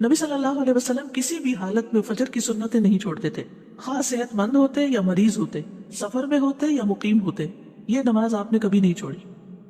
نبی صلی اللہ علیہ وسلم کسی بھی حالت میں فجر کی سنتیں نہیں چھوڑتے تھے، خاص صحت مند ہوتے یا مریض ہوتے، سفر میں ہوتے یا مقیم ہوتے، یہ نماز آپ نے کبھی نہیں چھوڑی۔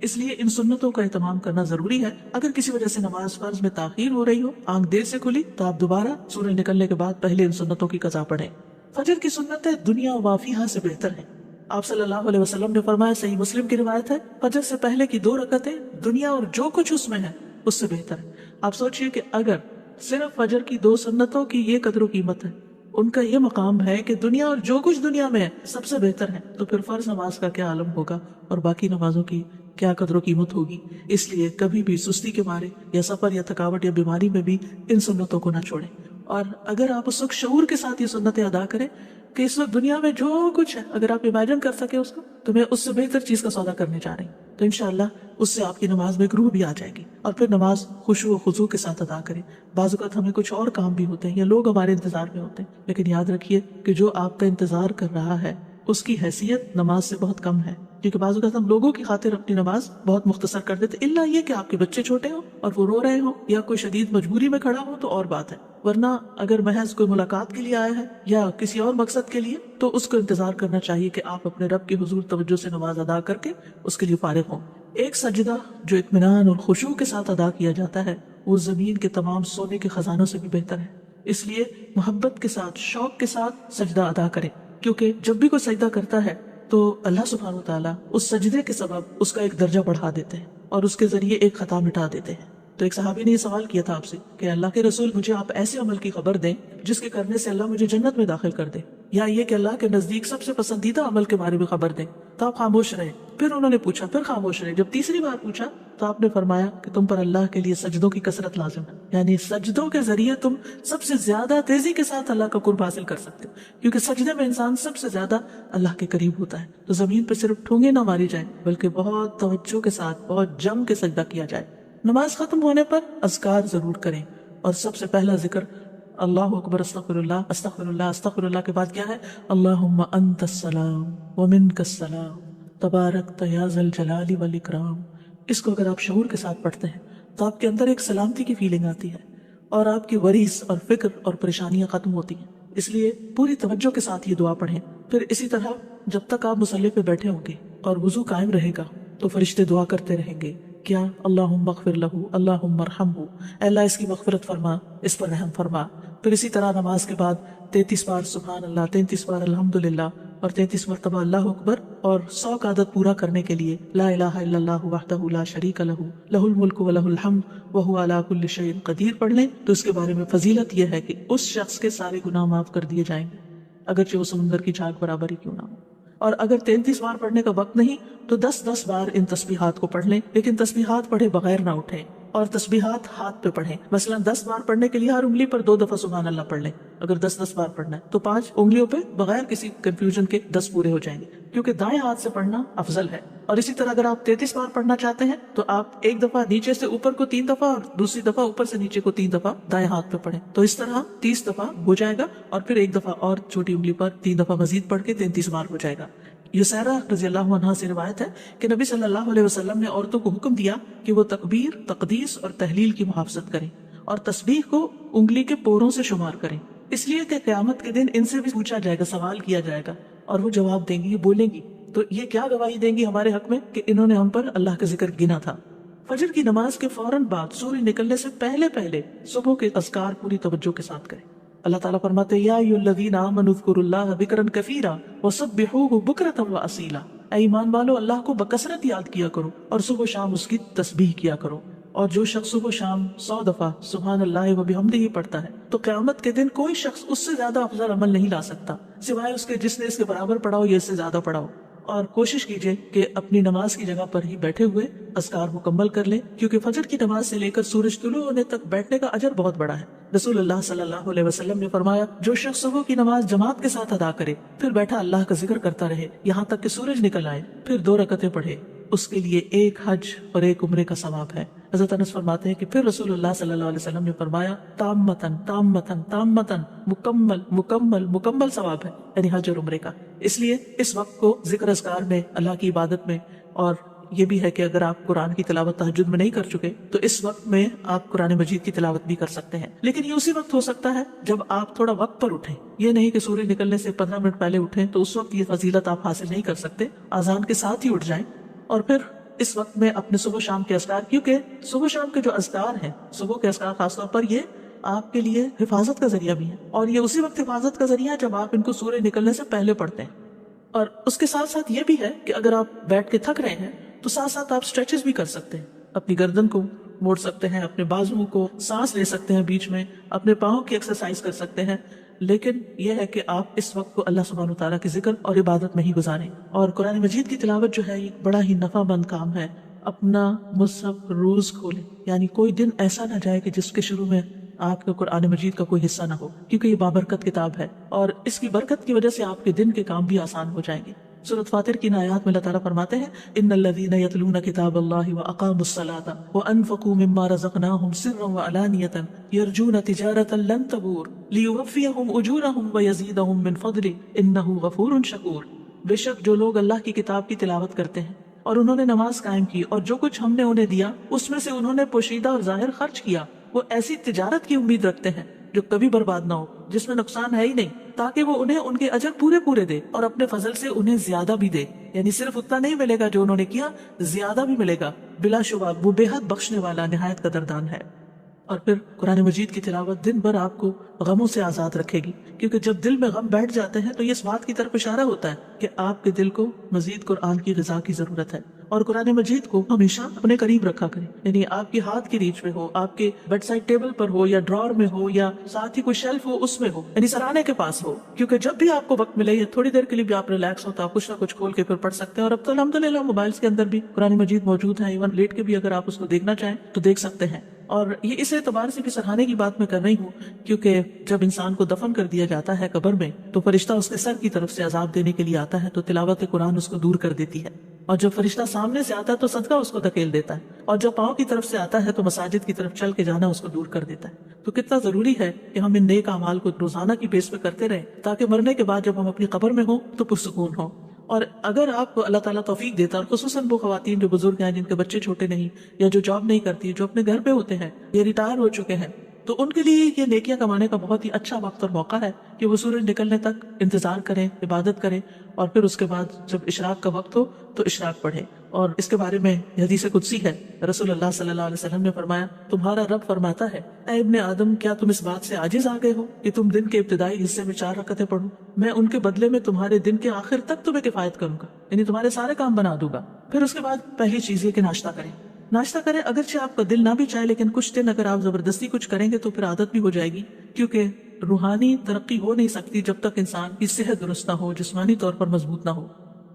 اس لیے ان سنتوں کا اہتمام کرنا ضروری ہے۔ اگر کسی وجہ سے نماز فرض میں تاخیر ہو رہی ہو، آنکھ دیر سے کھلی، تو آپ دوبارہ سورج نکلنے کے بعد پہلے ان سنتوں کی قضا پڑھیں۔ فجر کی سنتیں دنیا و ما فیہا سے بہتر ہیں۔ آپ صلی اللہ علیہ وسلم نے فرمایا، صحیح مسلم کی روایت ہے، فجر سے پہلے کی 2 رکعتیں دنیا اور جو کچھ اس میں ہے اس سے بہتر ہے۔ آپ سوچئے کہ اگر صرف فجر کی 2 سنتوں کی یہ قدر و قیمت ہے، ان کا یہ مقام ہے کہ دنیا اور جو کچھ دنیا میں ہے سب سے بہتر ہے، تو پھر فرض نماز کا کیا عالم ہوگا اور باقی نمازوں کی کیا قدر و قیمت ہوگی۔ اس لیے کبھی بھی سستی کے مارے یا سفر یا تھکاوٹ یا بیماری میں بھی ان سنتوں کو نہ چھوڑیں۔ اور اگر آپ اس وقت شعور کے ساتھ یہ سنتیں ادا کریں کہ اس وقت دنیا میں جو کچھ ہے، اگر آپ امیجن کر سکیں اس کو، تو میں اس سے بہتر چیز کا سودا کرنے جا رہی ہوں، تو انشاءاللہ اس سے آپ کی نماز میں ایک روح بھی آ جائے گی، اور پھر نماز خشوع و خضوع کے ساتھ ادا کریں۔ بعض اوقات ہمیں کچھ اور کام بھی ہوتے ہیں یا لوگ ہمارے انتظار میں ہوتے ہیں، لیکن یاد رکھیے کہ جو آپ کا انتظار کر رہا ہے اس کی حیثیت نماز سے بہت کم ہے، کیونکہ بعض اوقات ہم لوگوں کی خاطر اپنی نماز بہت مختصر کر دیتے، الا یہ کہ آپ کے بچے چھوٹے ہوں اور وہ رو رہے ہوں یا کوئی شدید مجبوری میں کھڑا ہو تو اور بات ہے، ورنہ اگر محض کوئی ملاقات کے لیے آیا ہے یا کسی اور مقصد کے لیے تو اس کو انتظار کرنا چاہیے کہ آپ اپنے رب کے حضور توجہ سے نماز ادا کر کے اس کے لیے فارغ ہوں۔ ایک سجدہ جو اطمینان اور خشوع کے ساتھ ادا کیا جاتا ہے وہ زمین کے تمام سونے کے خزانوں سے بھی بہتر ہے، اس لیے محبت کے ساتھ، شوق کے ساتھ سجدہ ادا کریں، کیونکہ جب بھی کوئی سجدہ کرتا ہے تو اللہ سبحانہ وتعالیٰ اس سجدے کے سبب اس کا ایک درجہ بڑھا دیتے ہیں اور اس کے ذریعے ایک خطا مٹا دیتے ہیں۔ تو ایک صحابی نے یہ سوال کیا تھا آپ سے کہ اللہ کے رسول، مجھے آپ ایسے عمل کی خبر دیں جس کے کرنے سے اللہ مجھے جنت میں داخل کر دے، یا یہ کہ اللہ کے نزدیک سب سے پسندیدہ عمل کے بارے میں خبر دیں۔ تو آپ خاموش رہے، پھر انہوں نے پوچھا، پھر خاموش رہے، جب تیسری بار پوچھا تو آپ نے فرمایا کہ تم پر اللہ کے لیے سجدوں کی کثرت لازم ہے، یعنی سجدوں کے ذریعے تم سب سے زیادہ تیزی کے ساتھ اللہ کا قرب حاصل کر سکتے ہو، کیونکہ سجدے میں انسان سب سے زیادہ اللہ کے قریب ہوتا ہے۔ تو زمین پہ صرف ٹھونگے نہ ماری جائیں بلکہ بہت توجہ کے ساتھ بہت جم کے سجدہ کیا جائے۔ نماز ختم ہونے پر اذکار ضرور کریں، اور سب سے پہلا ذکر اللہ اکبر، استغفر اللہ استغفر اللہ استغفر اللہ کے بعد کیا ہے؟ اللہم انت السلام ومنک السلام تبارکت یا ذا الجلال والاکرام۔ اس کو اگر آپ شعور کے ساتھ پڑھتے ہیں تو آپ کے اندر ایک سلامتی کی فیلنگ آتی ہے اور آپ کی وریث اور فکر اور پریشانیاں ختم ہوتی ہیں، اس لیے پوری توجہ کے ساتھ یہ دعا پڑھیں۔ پھر اسی طرح جب تک آپ مصلی پہ بیٹھے ہوں گے اور وضو قائم رہے گا تو فرشتے دعا کرتے رہیں گے، کیا؟ اللہم اغفر لہ، اللہم ارحمہ، اے اللہ اس کی مغفرت فرما، اس پر رحم فرما۔ پھر اسی طرح نماز کے بعد 33 بار سبحان اللہ، 33 بار الحمدللہ اور 33 مرتبہ اللہ اکبر، اور 100 کا عدد پورا کرنے کے لیے لا الہ الا اللہ وحدہ لا شریک لہ لہ الملک و لہ الحمد وہو علی کل شیء قدیر پڑھ لیں تو اس کے بارے میں فضیلت یہ ہے کہ اس شخص کے سارے گناہ معاف کر دیے جائیں گے، اگرچہ وہ سمندر کی جھاگ برابر ہی کیوں نہ ہو۔ اور اگر 33 بار پڑھنے کا وقت نہیں تو 10 بار ان تسبیحات کو پڑھ لیں، لیکن تسبیحات پڑھے بغیر نہ اٹھیں، اور تسبیحات ہاتھ پہ پڑھیں۔ مثلا 10 بار پڑھنے کے لیے ہر انگلی پر 2 دفعہ سبحان اللہ پڑھ لیں۔ اگر 10 بار پڑھنا ہے تو 5 انگلیوں پہ بغیر کسی کنفیوژن کے 10 پورے ہو جائیں گے، کیونکہ دائیں ہاتھ سے پڑھنا افضل ہے۔ اور اسی طرح اگر آپ 33 بار پڑھنا چاہتے ہیں تو آپ ایک دفعہ نیچے سے اوپر کو 3 دفعہ اور دوسری دفعہ اوپر سے نیچے کو 3 دفعہ دائیں ہاتھ پہ پڑھیں، تو اس طرح 30 دفعہ ہو جائے گا، اور پھر ایک دفعہ اور چھوٹی انگلی پر 3 دفعہ مزید پڑھ کے 33 بار ہو جائے گا۔ یسیرہ رضی اللہ عنہا سے روایت ہے کہ نبی صلی اللہ علیہ وسلم نے عورتوں کو حکم دیا کہ وہ تکبیر، تقدیس اور تحلیل کی محافظت کریں اور تسبیح کو انگلی کے پوروں سے شمار کریں، اس لیے کہ قیامت کے دن ان سے بھی پوچھا جائے گا، سوال کیا جائے گا، اور وہ جواب دیں گی، یہ بولیں گی، تو یہ کیا گواہی دیں گی ہمارے حق میں کہ انہوں نے ہم پر اللہ کا ذکر گنا تھا۔ فجر کی نماز کے فوراً بعد سورج نکلنے سے پہلے صبح کے اذکار پوری توجہ کے ساتھ کریں۔ اللہ تعالیٰ فرماتے ہیں یا ایھا الذین آمنوا اذکروا اللہ ذکرا کثیرا وسبحوہ بکرۃ واصیلا، اے ایمان والو اللہ کو بکثرت یاد کیا کرو اور صبح و شام اس کی تسبیح کیا کرو۔ اور جو شخص صبح و شام 100 دفعہ سبحان اللہ وبحمدہ پڑھتا ہے تو قیامت کے دن کوئی شخص اس سے زیادہ افضل عمل نہیں لا سکتا سوائے اس کے جس نے اس کے برابر پڑھا ہو یا اس سے زیادہ پڑھا ہو۔ اور کوشش کیجئے کہ اپنی نماز کی جگہ پر ہی بیٹھے ہوئے اذکار مکمل کر لیں، کیونکہ فجر کی نماز سے لے کر سورج طلوع ہونے تک بیٹھنے کا اجر بہت بڑا ہے۔ رسول اللہ صلی اللہ علیہ وسلم نے فرمایا، جو شخص صبح کی نماز جماعت کے ساتھ ادا کرے پھر بیٹھا اللہ کا ذکر کرتا رہے یہاں تک کہ سورج نکل آئے، پھر 2 رکعتیں پڑھے، اس کے لیے 1 حج اور 1 عمرے کا ثواب ہے۔ حضرت انس فرماتے ہیں کہ پھر رسول اللہ صلی اللہ علیہ وسلم نے فرمایا، تامتن تامتن تامتن، مکمل مکمل مکمل ثواب ہے، یعنی حج اور عمرے کا۔ اس لیے اس وقت کو ذکر اذکار میں، اللہ کی عبادت میں اور یہ بھی ہے کہ اگر آپ قرآن کی تلاوت تہجد میں نہیں کر چکے تو اس وقت میں آپ قرآن مجید کی تلاوت بھی کر سکتے ہیں، لیکن یہ اسی وقت ہو سکتا ہے جب آپ تھوڑا وقت پر اٹھیں، یہ نہیں کہ سورج نکلنے سے 15 منٹ پہلے اٹھیں تو اس وقت یہ فضیلت آپ حاصل نہیں کر سکتے، اذان کے ساتھ ہی اٹھ جائیں اور پھر اس وقت میں اپنے صبح شام کے اذکار، کیونکہ صبح شام کے جو اذکار ہیں، صبح کے اذکار خاص طور پر یہ آپ کے لیے حفاظت کا ذریعہ بھی ہے، اور یہ اسی وقت حفاظت کا ذریعہ ہے جب آپ ان کو سورج نکلنے سے پہلے پڑھتے ہیں۔ اور اس کے ساتھ ساتھ یہ بھی ہے کہ اگر آپ بیٹھ کے تھک رہے ہیں تو ساتھ ساتھ آپ سٹریچز بھی کر سکتے ہیں، اپنی گردن کو موڑ سکتے ہیں، اپنے بازوؤں کو سانس لے سکتے ہیں، بیچ میں اپنے پاؤں کی ایکسرسائز کر سکتے ہیں، لیکن یہ ہے کہ آپ اس وقت کو اللہ سبحانہ وتعالیٰ کی ذکر اور عبادت میں ہی گزاریں۔ اور قرآن مجید کی تلاوت جو ہے ایک بڑا ہی نفع مند کام ہے۔ اپنا مصحف روز کھولیں، یعنی کوئی دن ایسا نہ جائے کہ جس کے شروع میں آپ کے قرآن مجید کا کوئی حصہ نہ ہو، کیونکہ یہ بابرکت کتاب ہے اور اس کی برکت کی وجہ سے آپ کے دن کے کام بھی آسان ہو جائیں گے۔ سورۃ فاطر کی آیات میں اللہ تعالیٰ فرماتے ہیں ان الذین یتلون کتاب اللہ واقاموا الصلاۃ وانفقوا مما رزقناہم سرا وعلانیۃ یرجون تجارۃ لن تبور لیوفیہم اجورہم ویزیدہم من فضلہ انہ غفور شکور۔ بے شک جو لوگ اللہ کی کتاب کی تلاوت کرتے ہیں اور انہوں نے نماز قائم کی اور جو کچھ ہم نے انہیں دیا اس میں سے انہوں نے پوشیدہ اور ظاہر خرچ کیا، وہ ایسی تجارت کی امید رکھتے ہیں جو کبھی برباد نہ ہو، جس میں نقصان ہے ہی نہیں، تاکہ وہ انہیں ان کے اجر پورے پورے دے اور اپنے فضل سے انہیں زیادہ بھی دے، یعنی صرف اتنا نہیں ملے گا جو انہوں نے کیا، زیادہ بھی ملے گا، بلا شبہ وہ بے حد بخشنے والا نہایت قدردان ہے۔ اور پھر قرآن مجید کی تلاوت دن بھر آپ کو غموں سے آزاد رکھے گی، کیونکہ جب دل میں غم بیٹھ جاتے ہیں تو یہ اس بات کی طرف اشارہ ہوتا ہے کہ آپ کے دل کو مزید قرآن کی غذا کی ضرورت ہے، اور قرآن مجید کو ہمیشہ اپنے قریب رکھا کریں، یعنی آپ کے ہاتھ کی ریچ میں ہو، آپ کے بیڈ سائڈ ٹیبل پر ہو یا ڈرار میں ہو یا ساتھ ہی کوئی شیلف ہو اس میں ہو، یعنی سرانے کے پاس ہو، کیونکہ جب بھی آپ کو وقت ملے یا تھوڑی دیر کے لیے بھی آپ ریلیکس ہو تو آپ کچھ نہ کچھ کھول کے پھر پڑھ سکتے ہیں۔ اور اب تو الحمدللہ موبائلز کے اندر بھی قرآن مجید موجود ہے، ایون لیٹ کے بھی اگر آپ اس کو دیکھنا چاہیں تو دیکھ سکتے ہیں۔ اور یہ اس اعتبار سے بھی سراہنے کی بات میں کر رہی ہوں کیونکہ جب انسان کو دفن کر دیا جاتا ہے قبر میں تو فرشتہ اس کے سر کی طرف سے عذاب دینے کے لیے آتا ہے، تو تلاوت قرآن اس کو دور کر دیتی ہے، اور جب فرشتہ سامنے سے آتا ہے تو صدقہ اس کو دھکیل دیتا ہے، اور جب پاؤں کی طرف سے آتا ہے تو مساجد کی طرف چل کے جانا اس کو دور کر دیتا ہے۔ تو کتنا ضروری ہے کہ ہم ان نیک اعمال کو روزانہ کی بیس پہ کرتے رہیں تاکہ مرنے کے بعد جب ہم اپنی قبر میں ہوں تو پرسکون ہوں۔ اور اگر آپ کو اللہ تعالیٰ توفیق دیتا ہے، اور خصوصاً وہ خواتین جو بزرگ ہیں، جن کے بچے چھوٹے نہیں یا جو جاب نہیں کرتی، جو اپنے گھر پہ ہوتے ہیں یا ریٹائر ہو چکے ہیں، تو ان کے لیے یہ نیکیاں کمانے کا بہت ہی اچھا وقت اور موقع ہے کہ وہ سورج نکلنے تک انتظار کریں، عبادت کریں، اور پھر اس کے بعد جب اشراق کا وقت ہو تو اشراق پڑھیں۔ اور اس کے بارے میں حدیث قدسی ہے، رسول اللہ صلی اللہ علیہ وسلم نے فرمایا تمہارا رب فرماتا ہے اے ابن آدم، کیا تم اس بات سے عاجز آ گئے ہو کہ تم دن کے ابتدائی حصے میں 4 رکعتیں پڑھو؟ میں ان کے بدلے میں تمہارے دن کے آخر تک تمہیں کفایت کروں گا، یعنی تمہارے سارے کام بنا دوں گا۔ پھر اس کے بعد پہلی چیز یہ کہ ناشتہ کریں، ناشتہ کریں، اگرچہ آپ کا دل نہ بھی چاہے، لیکن کچھ دن اگر آپ زبردستی کچھ کریں گے تو پھر عادت بھی ہو جائے گی، کیونکہ روحانی ترقی ہو نہیں سکتی جب تک انسان کی صحت درست نہ ہو، جسمانی طور پر مضبوط نہ ہو۔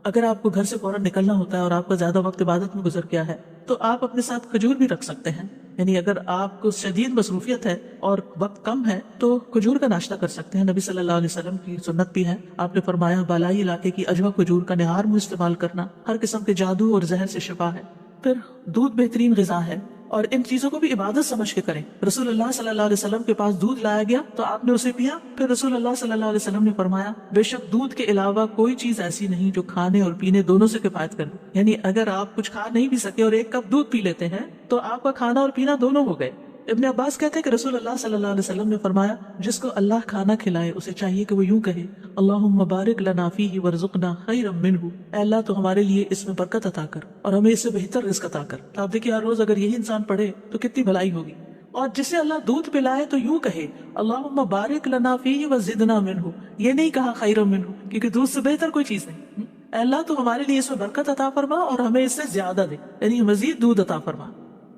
اگر آپ کو گھر سے فوراً نکلنا ہوتا ہے اور آپ کا زیادہ وقت عبادت میں گزر گیا ہے تو آپ اپنے ساتھ کھجور بھی رکھ سکتے ہیں، یعنی اگر آپ کو شدید مصروفیت ہے اور وقت کم ہے تو کھجور کا ناشتہ کر سکتے ہیں۔ نبی صلی اللہ علیہ وسلم کی سنت بھی ہے، آپ نے فرمایا بالائی علاقے کی اجوا کھجور کا نہار منہ استعمال کرنا ہر قسم کے جادو اور زہر سے شفا ہے۔ پھر دودھ بہترین غذا ہے، اور ان چیزوں کو بھی عبادت سمجھ کے کریں۔ رسول اللہ صلی اللہ علیہ وسلم کے پاس دودھ لایا گیا تو آپ نے اسے پیا، پھر رسول اللہ صلی اللہ علیہ وسلم نے فرمایا بے شک دودھ کے علاوہ کوئی چیز ایسی نہیں جو کھانے اور پینے دونوں سے کفایت کرے، یعنی اگر آپ کچھ کھا نہیں بھی سکے اور 1 کپ دودھ پی لیتے ہیں تو آپ کا کھانا اور پینا دونوں ہو گئے۔ ابن عباس کہتے ہیں کہ رسول اللہ صلی اللہ علیہ وسلم نے فرمایا جس کو اللہ کھانا کھلائے اسے چاہیے کہ وہ یوں کہے اللہم بارک لنا فیہ ورزقنا خیرا منہ، اے اللہ تو ہمارے لیے اس میں برکت عطا کر اور ہمیں اس سے بہتر رزق عطا کر۔ آپ دیکھیے ہر روز اگر یہی انسان پڑھے تو کتنی بھلائی ہوگی۔ اور جسے اللہ دودھ پلائے تو یوں کہے اللہم بارک لنا فیہ وزدنا منہ، یہ نہیں کہا خیرا منہ، کیونکہ دودھ سے بہتر کوئی چیز نہیں۔ اے اللہ تو ہمارے لیے اس میں برکت عطا فرما اور ہمیں اس سے زیادہ دے، یعنی مزید دودھ عطا فرما۔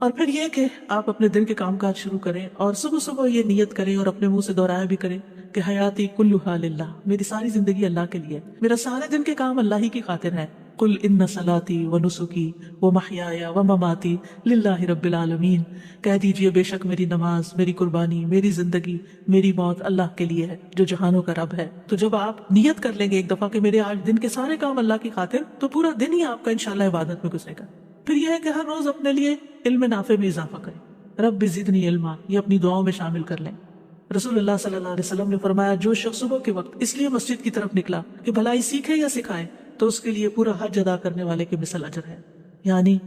اور پھر یہ کہ آپ اپنے دن کے کام کاج شروع کریں اور صبح صبح یہ نیت کریں اور اپنے منہ سے دہرایا بھی کریں کہ حیاتی کلھا للہ، میری ساری زندگی اللہ کے لیے، میرا سارے دن کے کام اللہ ہی کی خاطر ہے۔ قل ان صلاتی ونسکی ومحیایا ومماتی للہ رب العالمین، کہہ دیجئے بے شک میری نماز، میری قربانی، میری زندگی، میری موت اللہ کے لیے ہے جو جہانوں کا رب ہے۔ تو جب آپ نیت کر لیں گے ایک دفعہ کہ میرے آج دن کے سارے کام اللہ کی خاطر، تو پورا دن ہی آپ کا انشاءاللہ عبادت میں گزرے گا۔ پھر یہ ہے کہ ہر روز اپنے لیے علم نافع میں اضافہ کریں، رب زدنی علما، یہ اپنی دعاؤں میں شامل کر لیں۔ رسول اللہ صلی اللہ علیہ وسلم نے فرمایا جو شخص صبح کے وقت اس لیے مسجد کی طرف نکلا کہ بھلائی سیکھے یا سکھائے تو اس کے لیے پورا حج ادا کرنے والے کی مثل اجر ہے۔ یعنی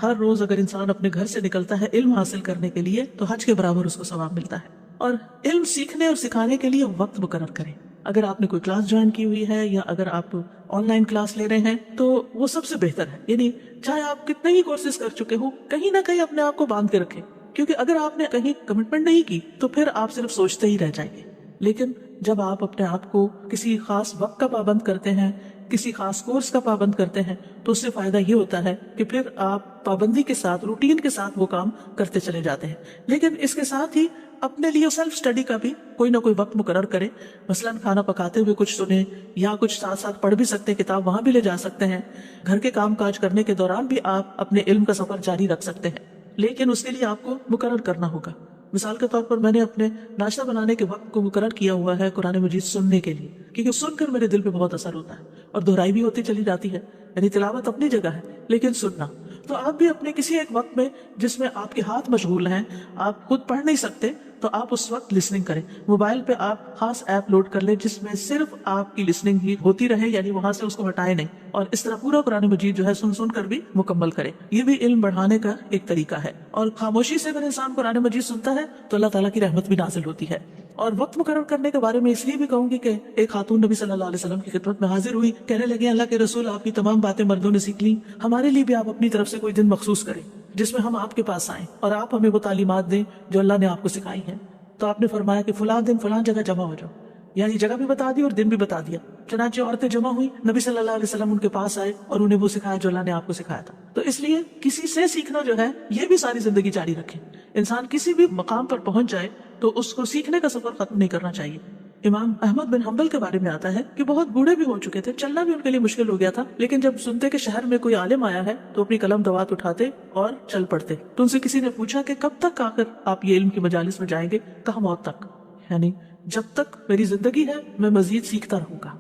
ہر روز اگر انسان اپنے گھر سے نکلتا ہے علم حاصل کرنے کے لیے تو حج کے برابر اس کو ثواب ملتا ہے. اور علم سیکھنے اور سکھانے کے لیے وقت مقرر کریں. اگر آپ نے کوئی کلاس جوائن کی ہوئی ہے یا اگر آپ آن لائن کلاس لے رہے ہیں تو وہ سب سے بہتر ہے. یعنی چاہے آپ کتنے ہی کورسز کر چکے ہوں، کہیں نہ کہیں اپنے آپ کو باندھ کے رکھیں، کیونکہ اگر آپ نے کہیں کمٹمنٹ نہیں کی تو پھر آپ صرف سوچتے ہی رہ جائیں گے. لیکن جب آپ اپنے آپ کو کسی خاص وقت کا پابند کرتے ہیں، کسی خاص کورس کا پابند کرتے ہیں، تو اس سے فائدہ یہ ہوتا ہے کہ پھر آپ پابندی کے ساتھ، روٹین کے ساتھ وہ کام کرتے چلے جاتے ہیں. لیکن اس کے ساتھ ہی اپنے لیے سیلف اسٹڈی کا بھی کوئی نہ کوئی وقت مقرر کریں. مثلاً کھانا پکاتے ہوئے کچھ سنیں یا کچھ ساتھ ساتھ پڑھ بھی سکتے ہیں، کتاب وہاں بھی لے جا سکتے ہیں. گھر کے کام کاج کرنے کے دوران بھی آپ اپنے علم کا سفر جاری رکھ سکتے ہیں، لیکن اس کے لیے آپ کو مقرر کرنا ہوگا. مثال کے طور پر میں نے اپنے ناشتہ بنانے کے وقت کو مقرر کیا ہوا ہے قرآن مجید سننے کے لیے، کیونکہ سن کر میرے دل پہ بہت اثر ہوتا ہے اور دہرائی بھی ہوتی چلی جاتی ہے. یعنی تلاوت اپنی جگہ ہے لیکن سننا. تو آپ بھی اپنے کسی ایک وقت میں جس میں آپ کے ہاتھ مشغول ہیں، آپ خود پڑھ نہیں سکتے، تو آپ اس وقت لسننگ کریں. موبائل پہ آپ خاص ایپ لوڈ کر لیں جس میں صرف آپ کی لسننگ ہی ہوتی رہے، یعنی وہاں سے اس کو ہٹائے نہیں، اور اس طرح پورا قرآن مجید جو ہے سن سن کر بھی مکمل کریں. یہ بھی علم بڑھانے کا ایک طریقہ ہے. اور خاموشی سے اگر انسان قرآن مجید سنتا ہے تو اللہ تعالیٰ کی رحمت بھی نازل ہوتی ہے. اور وقت مقرر کرنے کے بارے میں اس لیے بھی کہوں گی کہ ایک خاتون نبی صلی اللہ علیہ وسلم کی خدمت میں حاضر ہوئی، کہنے لگے اللہ کے رسول، آپ کی تمام باتیں مردوں نے سیکھ لی، ہمارے لیے بھی آپ اپنی طرف سے کوئی دن مخصوص کریں جس میں ہم آپ کے پاس آئیں اور آپ ہمیں وہ تعلیمات دیں جو اللہ نے آپ کو سکھائی ہیں. تو آپ نے فرمایا کہ فلاں دن فلاں جگہ جمع ہو جاؤ، یعنی جگہ بھی بتا دی اور دن بھی بتا دیا. چنانچہ عورتیں جمع ہوئی، نبی صلی اللہ علیہ وسلم ان کے پاس آئے اور انہیں وہ سکھایا جو اللہ نے آپ کو سکھایا تھا. تو اس لیے کسی سے سیکھنا جو ہے یہ بھی ساری زندگی جاری رکھیں. انسان کسی بھی مقام پر پہنچ جائے تو اس کو سیکھنے کا سفر ختم نہیں کرنا چاہیے. امام احمد بن حنبل کے بارے میں آتا ہے کہ بہت بوڑھے بھی ہو چکے تھے، چلنا بھی ان کے لیے مشکل ہو گیا تھا، لیکن جب سنتے کہ شہر میں کوئی عالم آیا ہے تو اپنی قلم دوات اٹھاتے اور چل پڑتے. تو ان سے کسی نے پوچھا کہ کب تک آخر آپ یہ علم کی مجالس میں جائیں گے؟ کہا موت تک، یعنی جب تک میری زندگی ہے میں مزید سیکھتا رہوں گا.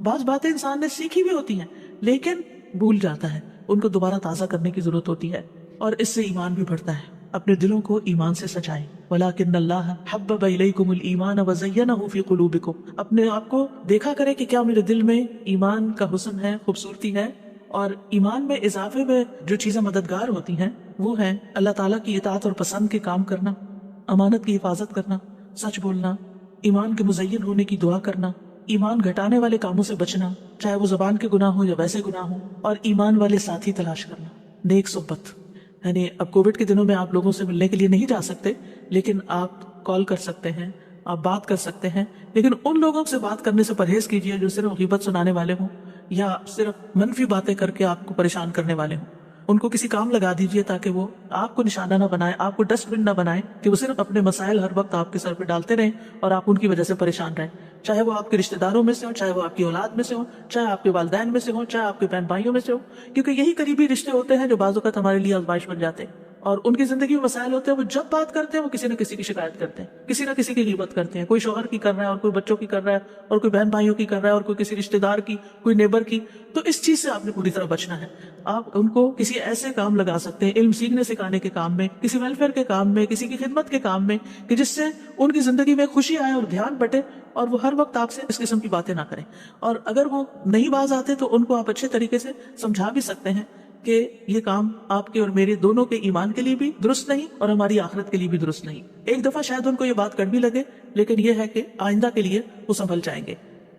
بعض باتیں انسان نے سیکھی بھی ہوتی ہیں لیکن بھول جاتا ہے، ان کو دوبارہ تازہ کرنے کی ضرورت ہوتی ہے، اور اس سے ایمان بھی بڑھتا ہے. اپنے دلوں کو ایمان سے سجائیں. وَلَٰكِنَّ اللَّهَ حَبَّبَ إِلَيْكُمُ الْإِيمَانَ وَزَيَّنَهُ فِي قُلُوبِكُمْ. اپنے آپ کو دیکھا کرے کہ کیا میرے دل میں ایمان کا حسن ہے، خوبصورتی ہے. اور ایمان میں اضافے میں جو چیزیں مددگار ہوتی ہیں وہ ہیں اللہ تعالیٰ کی اطاعت اور پسند کے کام کرنا، امانت کی حفاظت کرنا، سچ بولنا، ایمان کے مزین ہونے کی دعا کرنا، ایمان گھٹانے والے کاموں سے بچنا، چاہے وہ زبان کے گناہ ہو یا ویسے گناہ ہو، اور ایمان والے ساتھی تلاش کرنا، نیک صحبت. یعنی اب کووڈ کے دنوں میں آپ لوگوں سے ملنے کے لیے نہیں جا سکتے، لیکن آپ کال کر سکتے ہیں، آپ بات کر سکتے ہیں، لیکن ان لوگوں سے بات کرنے سے پرہیز کیجیے جو صرف غیبت سنانے والے ہوں یا صرف منفی باتیں کر کے آپ کو پریشان کرنے والے ہوں. ان کو کسی کام لگا دیجیے تاکہ وہ آپ کو نشانہ نہ بنائے، آپ کو ڈسٹ بن نہ بنائے کہ وہ صرف اپنے مسائل ہر وقت آپ کے سر پہ ڈالتے رہیں اور آپ ان کی وجہ سے پریشان رہیں. چاہے وہ آپ کے رشتہ داروں میں سے ہوں، چاہے وہ آپ کی اولاد میں سے ہوں، چاہے آپ کے والدین میں سے ہوں، چاہے آپ کے بہن بھائیوں میں سے ہوں، کیونکہ یہی قریبی رشتے ہوتے ہیں جو بعض اوقات ہمارے لیے آزمائش بن جاتے ہیں. اور ان کی زندگی میں مسائل ہوتے ہیں، وہ جب بات کرتے ہیں وہ کسی نہ کسی کی شکایت کرتے ہیں، کسی نہ کسی کی غیبت کرتے ہیں. کوئی شوہر کی کر رہا ہے اور کوئی بچوں کی کر رہا ہے اور کوئی بہن بھائیوں کی کر رہا ہے اور کوئی کسی رشتہ دار کی، کوئی نیبر کی. تو اس چیز سے آپ نے پوری طرح بچنا ہے. آپ ان کو کسی ایسے کام لگا سکتے ہیں، علم سیکھنے سکھانے کے کام میں، کسی ویلفیئر کے کام میں، کسی کی خدمت کے کام میں، کہ جس سے ان کی زندگی میں خوشی آئے اور دھیان بٹے اور وہ ہر وقت آپ سے اس قسم کی باتیں نہ کریں. اور اگر وہ نہیں باز آتے تو ان کو آپ اچھے طریقے سے سمجھا بھی سکتے ہیں کہ یہ کام آپ کے اور میرے دونوں کے ایمان کے لیے بھی درست نہیں اور ہماری آخرت کے لیے بھی درست نہیں. ایک دفعہ شاید ان کو یہ بات کڑوی لگے، لیکن یہ ہے کہ آئندہ کے لیے وہ سنبھل جائیں گے.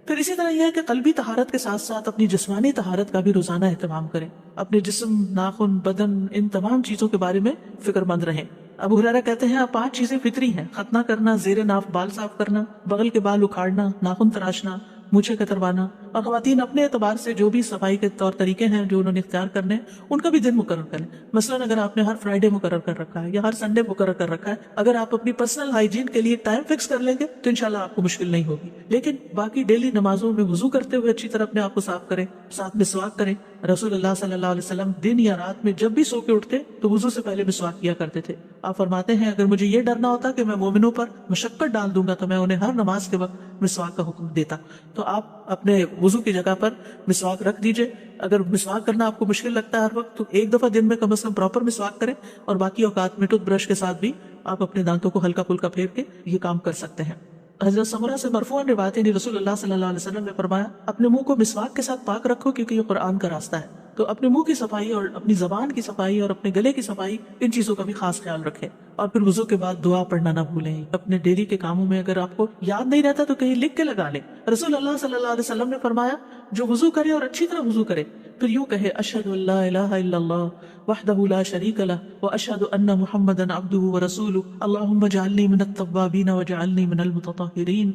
پھر اسی طرح یہ ہے کہ قلبی طہارت کے ساتھ ساتھ اپنی جسمانی طہارت کا بھی روزانہ اہتمام کریں. اپنے جسم، ناخن، بدن، ان تمام چیزوں کے بارے میں فکر مند رہیں. ابو ہریرہ کہتے ہیں 5 چیزیں فطری ہیں: ختنہ کرنا، زیر ناف بال صاف کرنا، بغل کے بال اکھاڑنا، ناخن تراشنا، مونچھیں کتروانا. اور خواتین اپنے اعتبار سے جو بھی صفائی کے طور طریقے ہیں جو انہوں نے اختیار کرنے ان کا بھی دن مقرر کریں. مثلاً اگر آپ نے ہر فرائیڈے مقرر کر رکھا ہے یا ہر سنڈے مقرر کر رکھا ہے، اگر آپ اپنی پرسنل ہائیجین کے لیے ٹائم فکس کر لیں گے تو انشاءاللہ آپ کو مشکل نہیں ہوگی. لیکن باقی ڈیلی نمازوں میں وضو کرتے ہوئے اچھی طرح اپنے آپ کو صاف کریں، ساتھ مسواک کریں. رسول اللہ صلی اللہ علیہ وسلم دن یا رات میں جب بھی سو کے اٹھتے تو وضو سے پہلے مسواک کیا کرتے تھے. آپ فرماتے ہیں اگر مجھے یہ ڈرنا ہوتا کہ میں مومنوں پر مشقت ڈال دوں گا تو میں انہیں ہر نماز کے وقت مسواک کا حکم دیتا. تو آپ اپنے وضو کی جگہ پر مسواک رکھ دیجئے. اگر مسواک کرنا آپ کو مشکل لگتا ہے ہر وقت تو ایک دفعہ دن میں کم از کم پراپر مسواک کریں، اور باقی اوقات میں ٹوتھ برش کے ساتھ بھی آپ اپنے دانتوں کو ہلکا پھلکا پھیر کے یہ کام کر سکتے ہیں. حضرت سمرہ سے مرفوعاً روایت ہے، رسول اللہ صلی اللہ علیہ وسلم نے فرمایا اپنے منہ کو مسواک کے ساتھ پاک رکھو کیونکہ یہ قرآن کا راستہ ہے. تو اپنے منہ کی صفائی اور اپنی زبان کی صفائی اور اپنے گلے کی صفائی، ان چیزوں کا بھی خاص خیال رکھیں. اور پھر وضو کے بعد دعا پڑھنا نہ بھولیں. اپنے ڈیلی کے کاموں میں اگر آپ کو یاد نہیں رہتا تو کہیں لکھ کے لگا لیں. رسول اللہ صلی اللہ علیہ وسلم نے فرمایا جو وضو کرے اور اچھی طرح وضو کرے پھر یوں کہے اشہد ان لا الہ الا اللہ وحدہ لا شریک لہ واشہد ان محمدا عبدہ ورسولہ اللہم اجعلنی من التوابین واجعلنی من المتطہرین،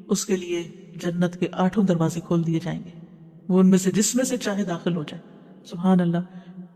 اس کے لیے جنت کے 8 دروازے کھول دیے جائیں گے، وہ ان میں سے جس میں سے چاہے داخل ہو جائے. سبحان اللہ،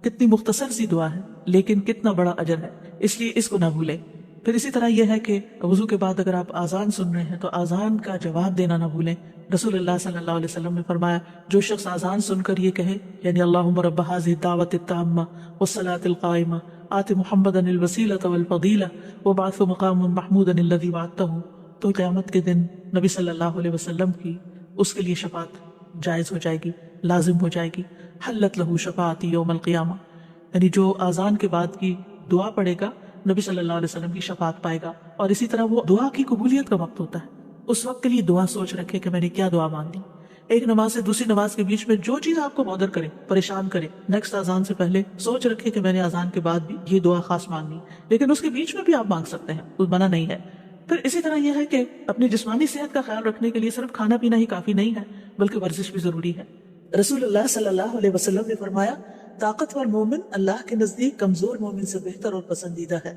کتنی مختصر سی دعا ہے لیکن کتنا بڑا اجر ہے، اس لیے اس کو نہ بھولیں. پھر اسی طرح یہ ہے کہ وضو کے بعد اگر آپ آذان سن رہے ہیں تو آذان کا جواب دینا نہ بھولیں. رسول اللہ صلی اللہ علیہ وسلم نے فرمایا جو شخص آذان سن کر یہ کہے یعنی اللہم رب هذه الدعوة التامة والصلاة القائمة آت محمدا الوسیلة والفضیلہ وابعثه مقاما محمودا الذی وعدته، تو قیامت کے دن نبی صلی اللہ علیہ وسلم کی اس کے لیے شفاعت جائز ہو جائے گی، لازم ہو جائے گی. حلت له شفاعتی یوم القیامہ، یعنی جو آذان کے بعد کی دعا پڑھے گا نبی صلی اللہ علیہ وسلم کی شفاعت پائے گا. اور اسی طرح وہ دعا کی قبولیت کا وقت ہوتا ہے، اس وقت کے لیے دعا سوچ رکھے کہ میں نے کیا دعا مانگی. ایک نماز سے دوسری نماز کے بیچ میں جو چیز آپ کو بودر کرے، پریشان کرے، نیکسٹ آذان سے پہلے سوچ رکھے کہ میں نے آذان کے بعد بھی یہ دعا خاص مانگی، لیکن اس کے بیچ میں بھی آپ مانگ سکتے ہیں، کوئی منع نہیں ہے. پھر اسی طرح یہ ہے کہ اپنی جسمانی صحت کا خیال رکھنے کے لیے صرف کھانا پینا ہی کافی نہیں ہے بلکہ ورزش بھی ضروری ہے. رسول اللہ صلی اللہ علیہ وسلم نے فرمایا طاقتور مومن اللہ کے نزدیک کمزور مومن سے بہتر اور پسندیدہ ہے.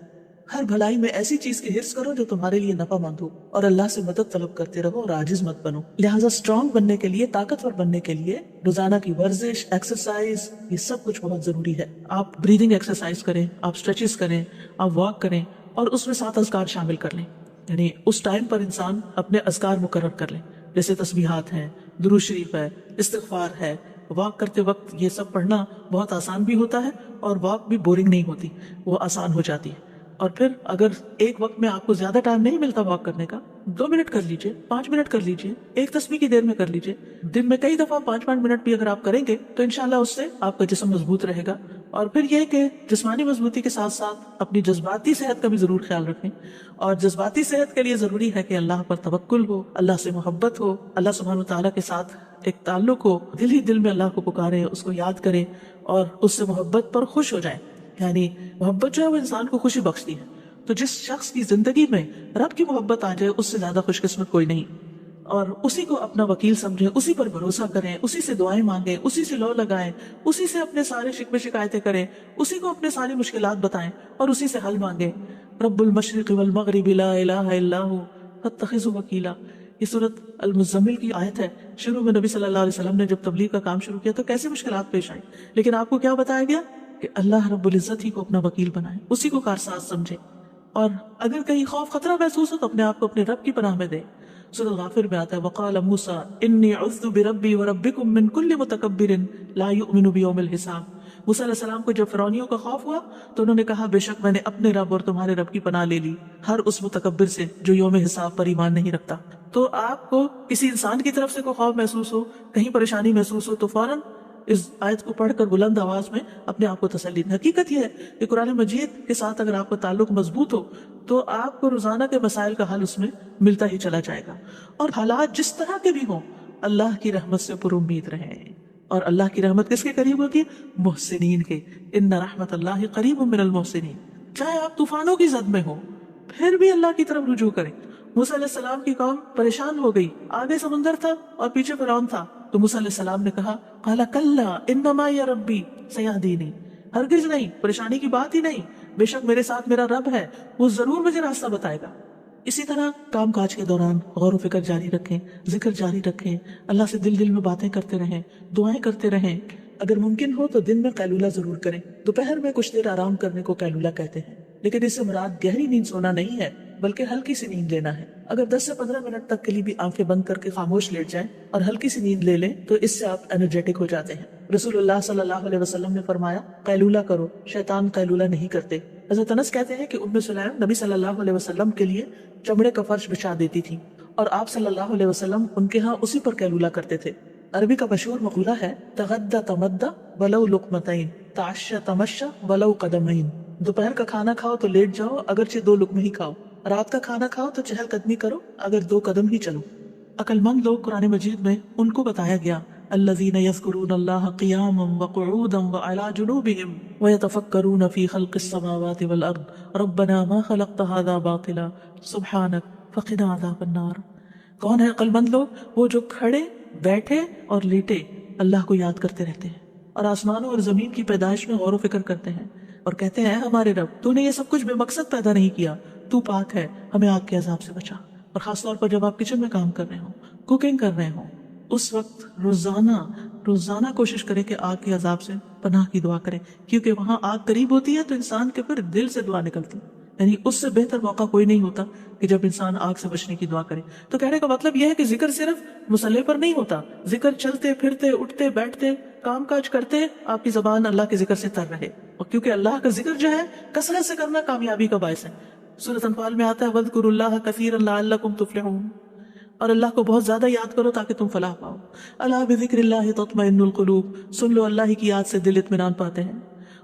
ہر بھلائی میں ایسی چیز کی حرص کرو جو تمہارے لیے نفع مند ہو اور اللہ سے مدد طلب کرتے رہو اور عاجز مت بنو. لہٰذا اسٹرانگ بننے کے لیے، طاقتور بننے کے لیے روزانہ کی ورزش، ایکسرسائز، یہ سب کچھ بہت ضروری ہے. آپ بریدنگ ایکسرسائز کریں، آپ اسٹریچز کریں، آپ واک کریں اور اس میں 7 اذکار شامل کر لیں. یعنی اس ٹائم پر انسان اپنے اذکار مقرر کر لیں، جیسے تسبیحات ہیں، درود شریف ہے، استغفار ہے. واک کرتے وقت یہ سب پڑھنا بہت آسان بھی ہوتا ہے اور واک بھی بورنگ نہیں ہوتی، وہ آسان ہو جاتی ہے. اور پھر اگر ایک وقت میں آپ کو زیادہ ٹائم نہیں ملتا واک کرنے کا، 2 منٹ کر لیجئے، 5 منٹ کر لیجئے، ایک تسبیح کی دیر میں کر لیجئے. دن میں کئی دفعہ 5-5 منٹ بھی اگر آپ کریں گے تو انشاءاللہ اس سے آپ کا جسم مضبوط رہے گا. اور پھر یہ کہ جسمانی مضبوطی کے ساتھ ساتھ اپنی جذباتی صحت کا بھی ضرور خیال رکھیں. اور جذباتی صحت کے لیے ضروری ہے کہ اللہ پر توکل ہو، اللہ سے محبت ہو، اللہ سبحانہ وتعالیٰ کے ساتھ ایک تعلق ہو، دل ہی دل میں اللہ کو پکارے، اس کو یاد کریں اور اس سے محبت پر خوش ہو جائیں. یعنی محبت جو ہے وہ انسان کو خوشی بخشتی ہے. تو جس شخص کی زندگی میں رب کی محبت آ جائے اس سے زیادہ خوش قسمت کوئی نہیں. اور اسی کو اپنا وکیل سمجھیں، اسی پر بھروسہ کریں، اسی سے دعائیں مانگیں، اسی سے لو لگائیں، اسی سے اپنے سارے شکوے شکایتیں کریں، اسی کو اپنے ساری مشکلات بتائیں اور اسی سے حل مانگیں. رب المشرق والمغرب لا الہ الا ہو فاتخذہ وکیلا، یہ سورۃ المزمل کی آیت ہے. شروع میں نبی صلی اللہ علیہ وسلم نے جب تبلیغ کا کام شروع کیا تو کیسے مشکلات پیش آئیں، لیکن آپ کو کیا بتایا گیا کہ اللہ رب العزت ہی کو اپنا وکیل بنائیں، اسی کو کارساز سمجھیں. اور اگر کہیں خوف خطرہ محسوس ہو تو اپنے آپ کو اپنے رب کی پناہ میں دیں. سورۃ غافر میں آتا ہے وقال موسیٰ انی عذت بربی وربکم من کل متکبر لا یؤمن بیوم الحساب. موسیٰ علیہ السلام کو جب فرعونیوں کا خوف ہوا تو انہوں نے کہا بے شک میں نے اپنے رب اور تمہارے رب کی پناہ لے لی، ہر اس متکبر سے جو یوم حساب پر ایمان نہیں رکھتا. تو آپ کو کسی انسان کی طرف سے کوئی خوف محسوس ہو، کہیں پریشانی محسوس ہو تو فوراً اس آیت کو پڑھ کر بلند آواز میں اپنے آپ کو تسلی دیں. حقیقت یہ ہے کہ قرآن مجید کے ساتھ اگر آپ کا تعلق مضبوط ہو تو آپ کو روزانہ کے مسائل کا حل اس میں ملتا ہی چلا جائے گا. اور حالات جس طرح کے بھی ہوں اللہ کی رحمت سے پر امید رہیں. اور اللہ کی رحمت کس کے قریب ہوگی؟ محسنین کے. ان رحمت اللہ قریب من المحسنین. چاہے آپ طوفانوں کی زد میں ہو پھر بھی اللہ کی طرف رجوع کریں. موسیٰ علیہ السلام کی قوم پریشان ہو گئی، آگے سمندر تھا اور پیچھے فرعون تھا، تو موسیٰ علیہ السلام نے کہا قال کلا ان معی ربی سیہدینی، ہرگز نہیں، پریشانی کی بات ہی نہیں، بے شک میرے ساتھ میرا رب ہے، وہ ضرور مجھے راستہ بتائے گا. اسی طرح کام کاج کے دوران غور و فکر جاری رکھیں، ذکر جاری رکھیں، اللہ سے دل دل میں باتیں کرتے رہیں، دعائیں کرتے رہیں. اگر ممکن ہو تو دن میں قیلولہ ضرور کریں. دوپہر میں کچھ دیر آرام کرنے کو قیلولہ کہتے ہیں، لیکن اس سے مراد گہری نیند سونا نہیں ہے بلکہ ہلکی سی نیند لینا ہے. اگر 10 سے 15 منٹ تک کے لیے بھی آنکھیں بند کر کے خاموش لیٹ جائیں اور ہلکی سی نیند لے لیں تو اس سے آپ انرجیٹک ہو جاتے ہیں. رسول اللہ صلی اللہ علیہ وسلم نے فرمایا قیلولہ کرو، شیطان قیلولہ نہیں کرتے. حضرت انس کہتے ہیں کہ ام سلیم نبی صلی اللہ علیہ وسلم کے لیے چمڑے کا فرش بچھا دیتی تھی اور آپ صلی اللہ علیہ وسلم ان کے ہاں اسی پر قیلولہ کرتے تھے. عربی کا مشہور مقولہ ہے تغدى تمدى ولو لقمتين تعشى تمشى ولو قدمين. دوپہر کا کھانا کھاؤ تو لیٹ جاؤ اگرچہ 2 لقمے ہی کھاؤ، رات کا کھانا کھاؤ تو چہل قدمی کرو اگر 2 قدم ہی چلو. عقل مند لوگ قرآن مجید میں ان کو بتایا گیا الذین یذکرون اللہ قیاما وقعودا وعلی جنوبہم ویتفکرون فی خلق السماوات والارض ربنا ما خلقت هذا باطلا سبحانک فقنا عذاب النار۔ کون ہے عقل مند لوگ؟ وہ جو کھڑے بیٹھے اور لیٹے اللہ کو یاد کرتے رہتے ہیں اور آسمانوں اور زمین کی پیدائش میں غور و فکر کرتے ہیں اور کہتے ہیں ہمارے رب تو نے یہ سب کچھ بے مقصد پیدا نہیں کیا، تو پاک ہے، ہمیں آگ کے عذاب سے بچا۔ اور خاص طور پر جب آپ کچن میں کام کر رہے ہوں، کوکنگ کر رہے ہوں، اس وقت روزانہ کوشش کریں کہ آگ کے عذاب سے پناہ کی دعا کریں، کیونکہ وہاں آگ قریب ہوتی ہے تو انسان کے پھر دل سے دعا نکلتی، یعنی اس سے بہتر موقع کوئی نہیں ہوتا کہ جب انسان آگ سے بچنے کی دعا کرے۔ تو کہنے کا مطلب یہ ہے کہ ذکر صرف مصلے پر نہیں ہوتا، ذکر چلتے پھرتے اٹھتے بیٹھتے کام کاج کرتے آپ کی زبان اللہ کے ذکر سے تر رہے، اور کیونکہ اللہ کا ذکر جو ہے کثرت سے کرنا کامیابی کا باعث ہے۔ سورۃ انفال میں آتا ہے وَاذْكُرُوا اللَّهَ كَثِيرًا لَعَلَّكُمْ تُفْلِحُونَ، اور اللہ کو بہت زیادہ یاد کرو تاکہ تم فلاح پاؤ۔ الا بذکر اللہ تطمئن القلوب، سن لو اللہ کی یاد سے دل اطمینان پاتے ہیں۔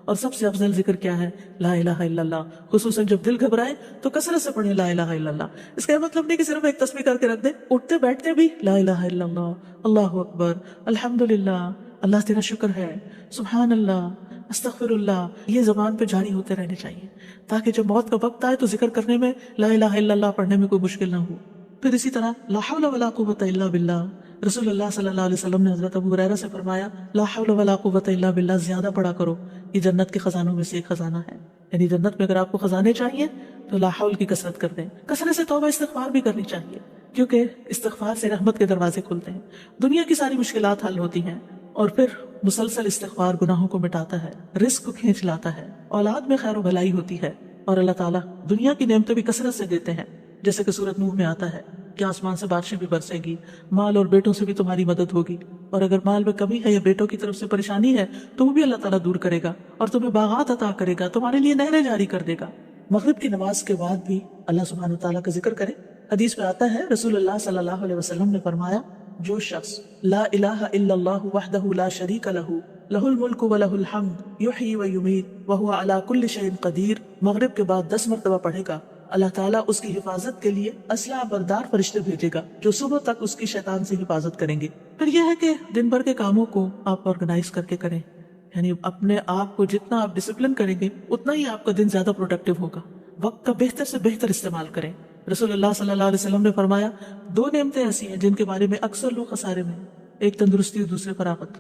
اور سب سے افضل ذکر کیا ہے؟ لا الہ الا اللہ، خصوصاً جب دل گھبرائے تو کثرت سے پڑھیں لا الہ الا اللہ۔ اس کا یہ مطلب نہیں کہ صرف ایک تسبیح کر کے رکھ دیں، اٹھتے بیٹھتے بھی لا الہ الا اللہ، اللہ اکبر، الحمدللہ، اللہ تیرا شکر ہے، سبحان اللہ، استغفر اللہ، یہ زبان پہ جاری ہوتے رہنے چاہیے تاکہ جب موت کا وقت آئے تو ذکر کرنے میں لا الہ الا اللہ پڑھنے میں کوئی مشکل نہ ہو۔ پھر اسی طرح لا حول ولا قوت الا باللہ، رسول اللہ صلی اللہ علیہ وسلم نے حضرت ابو ہریرہ سے فرمایا لا حول ولا قوت الا باللہ زیادہ پڑھا کرو، یہ جنت کے خزانوں میں سے ایک خزانہ ہے، یعنی جنت میں اگر آپ کو خزانے چاہیے تو لا حول کی کثرت کر دیں۔ کثرت سے توبہ استغفار بھی کرنی چاہیے، کیونکہ استغفار سے رحمت کے دروازے کھلتے ہیں، دنیا کی ساری مشکلات حل ہوتی ہیں، اور پھر مسلسل استغفار گناہوں کو مٹاتا ہے، رزق کو کھینچ لاتا ہے، اولاد میں خیر و بھلائی ہوتی ہے، اور اللہ تعالیٰ دنیا کی نعمتیں بھی کثرت سے دیتے ہیں، جیسے کہ سورۃ نوح میں آتا ہے کہ آسمان سے بارشیں بھی برسیں گی، مال اور بیٹوں سے بھی تمہاری مدد ہوگی، اور اگر مال میں کمی ہے یا بیٹوں کی طرف سے پریشانی ہے تو وہ بھی اللہ تعالیٰ دور کرے گا، اور تمہیں باغات عطا کرے گا، تمہارے لیے نہریں جاری کر دے گا۔ مغرب کی نماز کے بعد بھی اللہ سبحانہ تعالیٰ کا ذکر کرے۔ حدیث میں آتا ہے رسول اللہ صلی اللہ علیہ وسلم نے فرمایا جو شخص لا الہ الا اللہ وحدہ لا شریک لہ لہ الملک ولہ الحمد یحیی ویمیت وہو علی کل شیء قدیر مغرب کے بعد 10 مرتبہ پڑھے گا، اللہ تعالیٰ اس کی حفاظت کے لیے اسلحہ بردار فرشتے بھیجے گا جو صبح تک اس کی شیطان سے حفاظت کریں گے۔ پھر یہ ہے کہ دن بھر کے کاموں کو آپ آرگنائز کر کے کریں، یعنی اپنے آپ کو جتنا آپ ڈسپلن کریں گے اتنا ہی آپ کا دن زیادہ پروڈکٹیو ہوگا۔ وقت کا بہتر سے بہتر استعمال کریں۔ رسول اللہ صلی اللہ علیہ وسلم نے فرمایا 2 نعمتیں ایسی ہیں جن کے بارے میں اکثر لوگ خسارے میں ہیں، ایک تندرستی اور دوسرے فراغت۔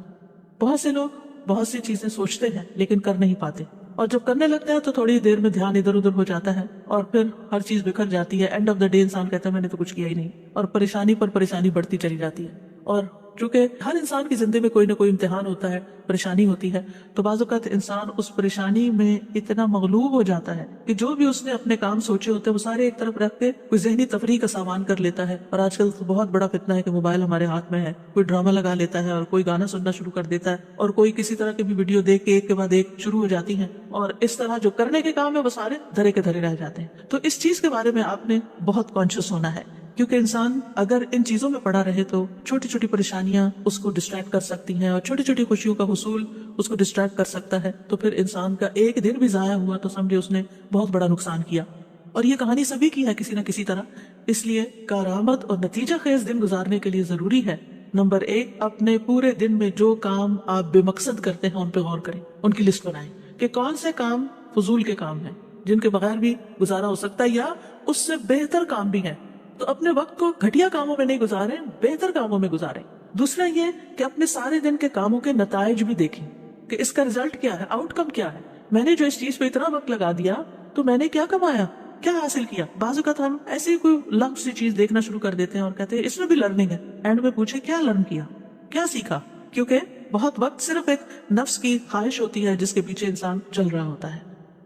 بہت سے لوگ بہت سی چیزیں سوچتے ہیں لیکن کر نہیں پاتے، اور جب کرنے لگتے ہیں تو تھوڑی دیر میں دھیان ادھر ادھر ہو جاتا ہے اور پھر ہر چیز بکھر جاتی ہے۔ اینڈ آف دا ڈے انسان کہتا ہے میں نے تو کچھ کیا ہی نہیں، اور پریشانی پر پریشانی بڑھتی چلی جاتی ہے۔ اور چونکہ ہر انسان کی زندگی میں کوئی نہ کوئی امتحان ہوتا ہے، پریشانی ہوتی ہے، تو بعض اوقات انسان اس پریشانی میں اتنا مغلوب ہو جاتا ہے کہ جو بھی اس نے اپنے کام سوچے ہوتے ہیں وہ سارے ایک طرف رکھ کے کوئی ذہنی تفریح کا سامان کر لیتا ہے۔ اور آج کل تو بہت بڑا فتنہ ہے کہ موبائل ہمارے ہاتھ میں ہے، کوئی ڈرامہ لگا لیتا ہے اور کوئی گانا سننا شروع کر دیتا ہے، اور کوئی کسی طرح کی بھی ویڈیو دیکھ کے ایک کے بعد ایک شروع ہو جاتی ہیں، اور اس طرح جو کرنے کے کام ہے وہ سارے دھرے کے دھرے رہ جاتے ہیں۔ تو اس چیز کے بارے میں آپ نے بہت کانشیس ہونا ہے، کیونکہ انسان اگر ان چیزوں میں پڑا رہے تو چھوٹی چھوٹی پریشانیاں اس کو ڈسٹریکٹ کر سکتی ہیں، اور چھوٹی چھوٹی خوشیوں کا حصول اس کو ڈسٹریکٹ کر سکتا ہے، تو پھر انسان کا ایک دن بھی ضائع ہوا تو سمجھے اس نے بہت بڑا نقصان کیا۔ اور یہ کہانی سبھی کی ہے کسی نہ کسی طرح، اس لیے کارآمد اور نتیجہ خیز دن گزارنے کے لیے ضروری ہے نمبر 1 اپنے پورے دن میں جو کام آپ بے مقصد کرتے ہیں ان پہ غور کریں، ان کی لسٹ بنائیں کہ کون سے کام فضول کے کام ہیں جن کے بغیر بھی گزارا ہو سکتا ہے یا اس سے بہتر کام بھی ہیں، تو اپنے وقت کو گھٹیا کاموں میں نہیں گزاریں، بہتر کاموں میں گزاریں۔ دوسرا یہ کہ اپنے سارے دن کے کاموں کے نتائج بھی دیکھیں کہ اس کا رزلٹ کیا ہے، آؤٹ کم کیا ہے، میں نے جو اس چیز پہ اتنا وقت لگا دیا تو میں نے کیا کمایا، کیا حاصل کیا۔ بعض اوقات ہم ایسی کوئی لمب سی چیز دیکھنا شروع کر دیتے ہیں اور کہتے ہیں اس میں بھی لرننگ ہے، اینڈ میں پوچھے کیا لرن کیا، کیا سیکھا، کیونکہ بہت وقت صرف ایک نفس کی خواہش ہوتی ہے جس کے پیچھے انسان چل رہا ہوتا ہے۔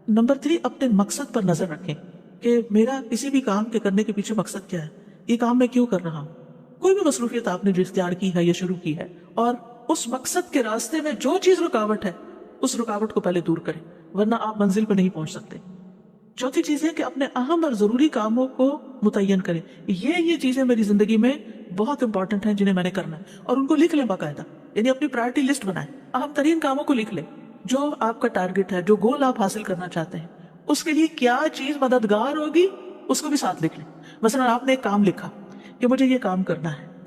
نمبر 3 اپنے مقصد پر نظر رکھیں کہ میرا کسی بھی کام کے کرنے کے پیچھے مقصد کیا ہے، یہ کام میں کیوں کر رہا ہوں۔ کوئی بھی مصروفیت آپ نے جو اختیار کی ہے یا شروع کی ہے، اور اس مقصد کے راستے میں جو چیز رکاوٹ ہے اس رکاوٹ کو پہلے دور کریں، ورنہ آپ منزل پہ نہیں پہنچ سکتے۔ چوتھی چیز ہے کہ اپنے اہم اور ضروری کاموں کو متعین کریں، یہ چیزیں میری زندگی میں بہت امپورٹنٹ ہیں جنہیں میں نے کرنا ہے، اور ان کو لکھ لیں باقاعدہ، یعنی اپنی پرائرٹی لسٹ بنائیں، اہم ترین کاموں کو لکھ لیں، جو آپ کا ٹارگٹ ہے، جو گول آپ حاصل کرنا چاہتے ہیں، اس کے لیے کیا چیز مددگار ہوگی اس کو بھی ساتھ لکھ لیں۔ مثلا آپ نے ایک کام لکھا کہ مجھے یہ کام کرنا ہے،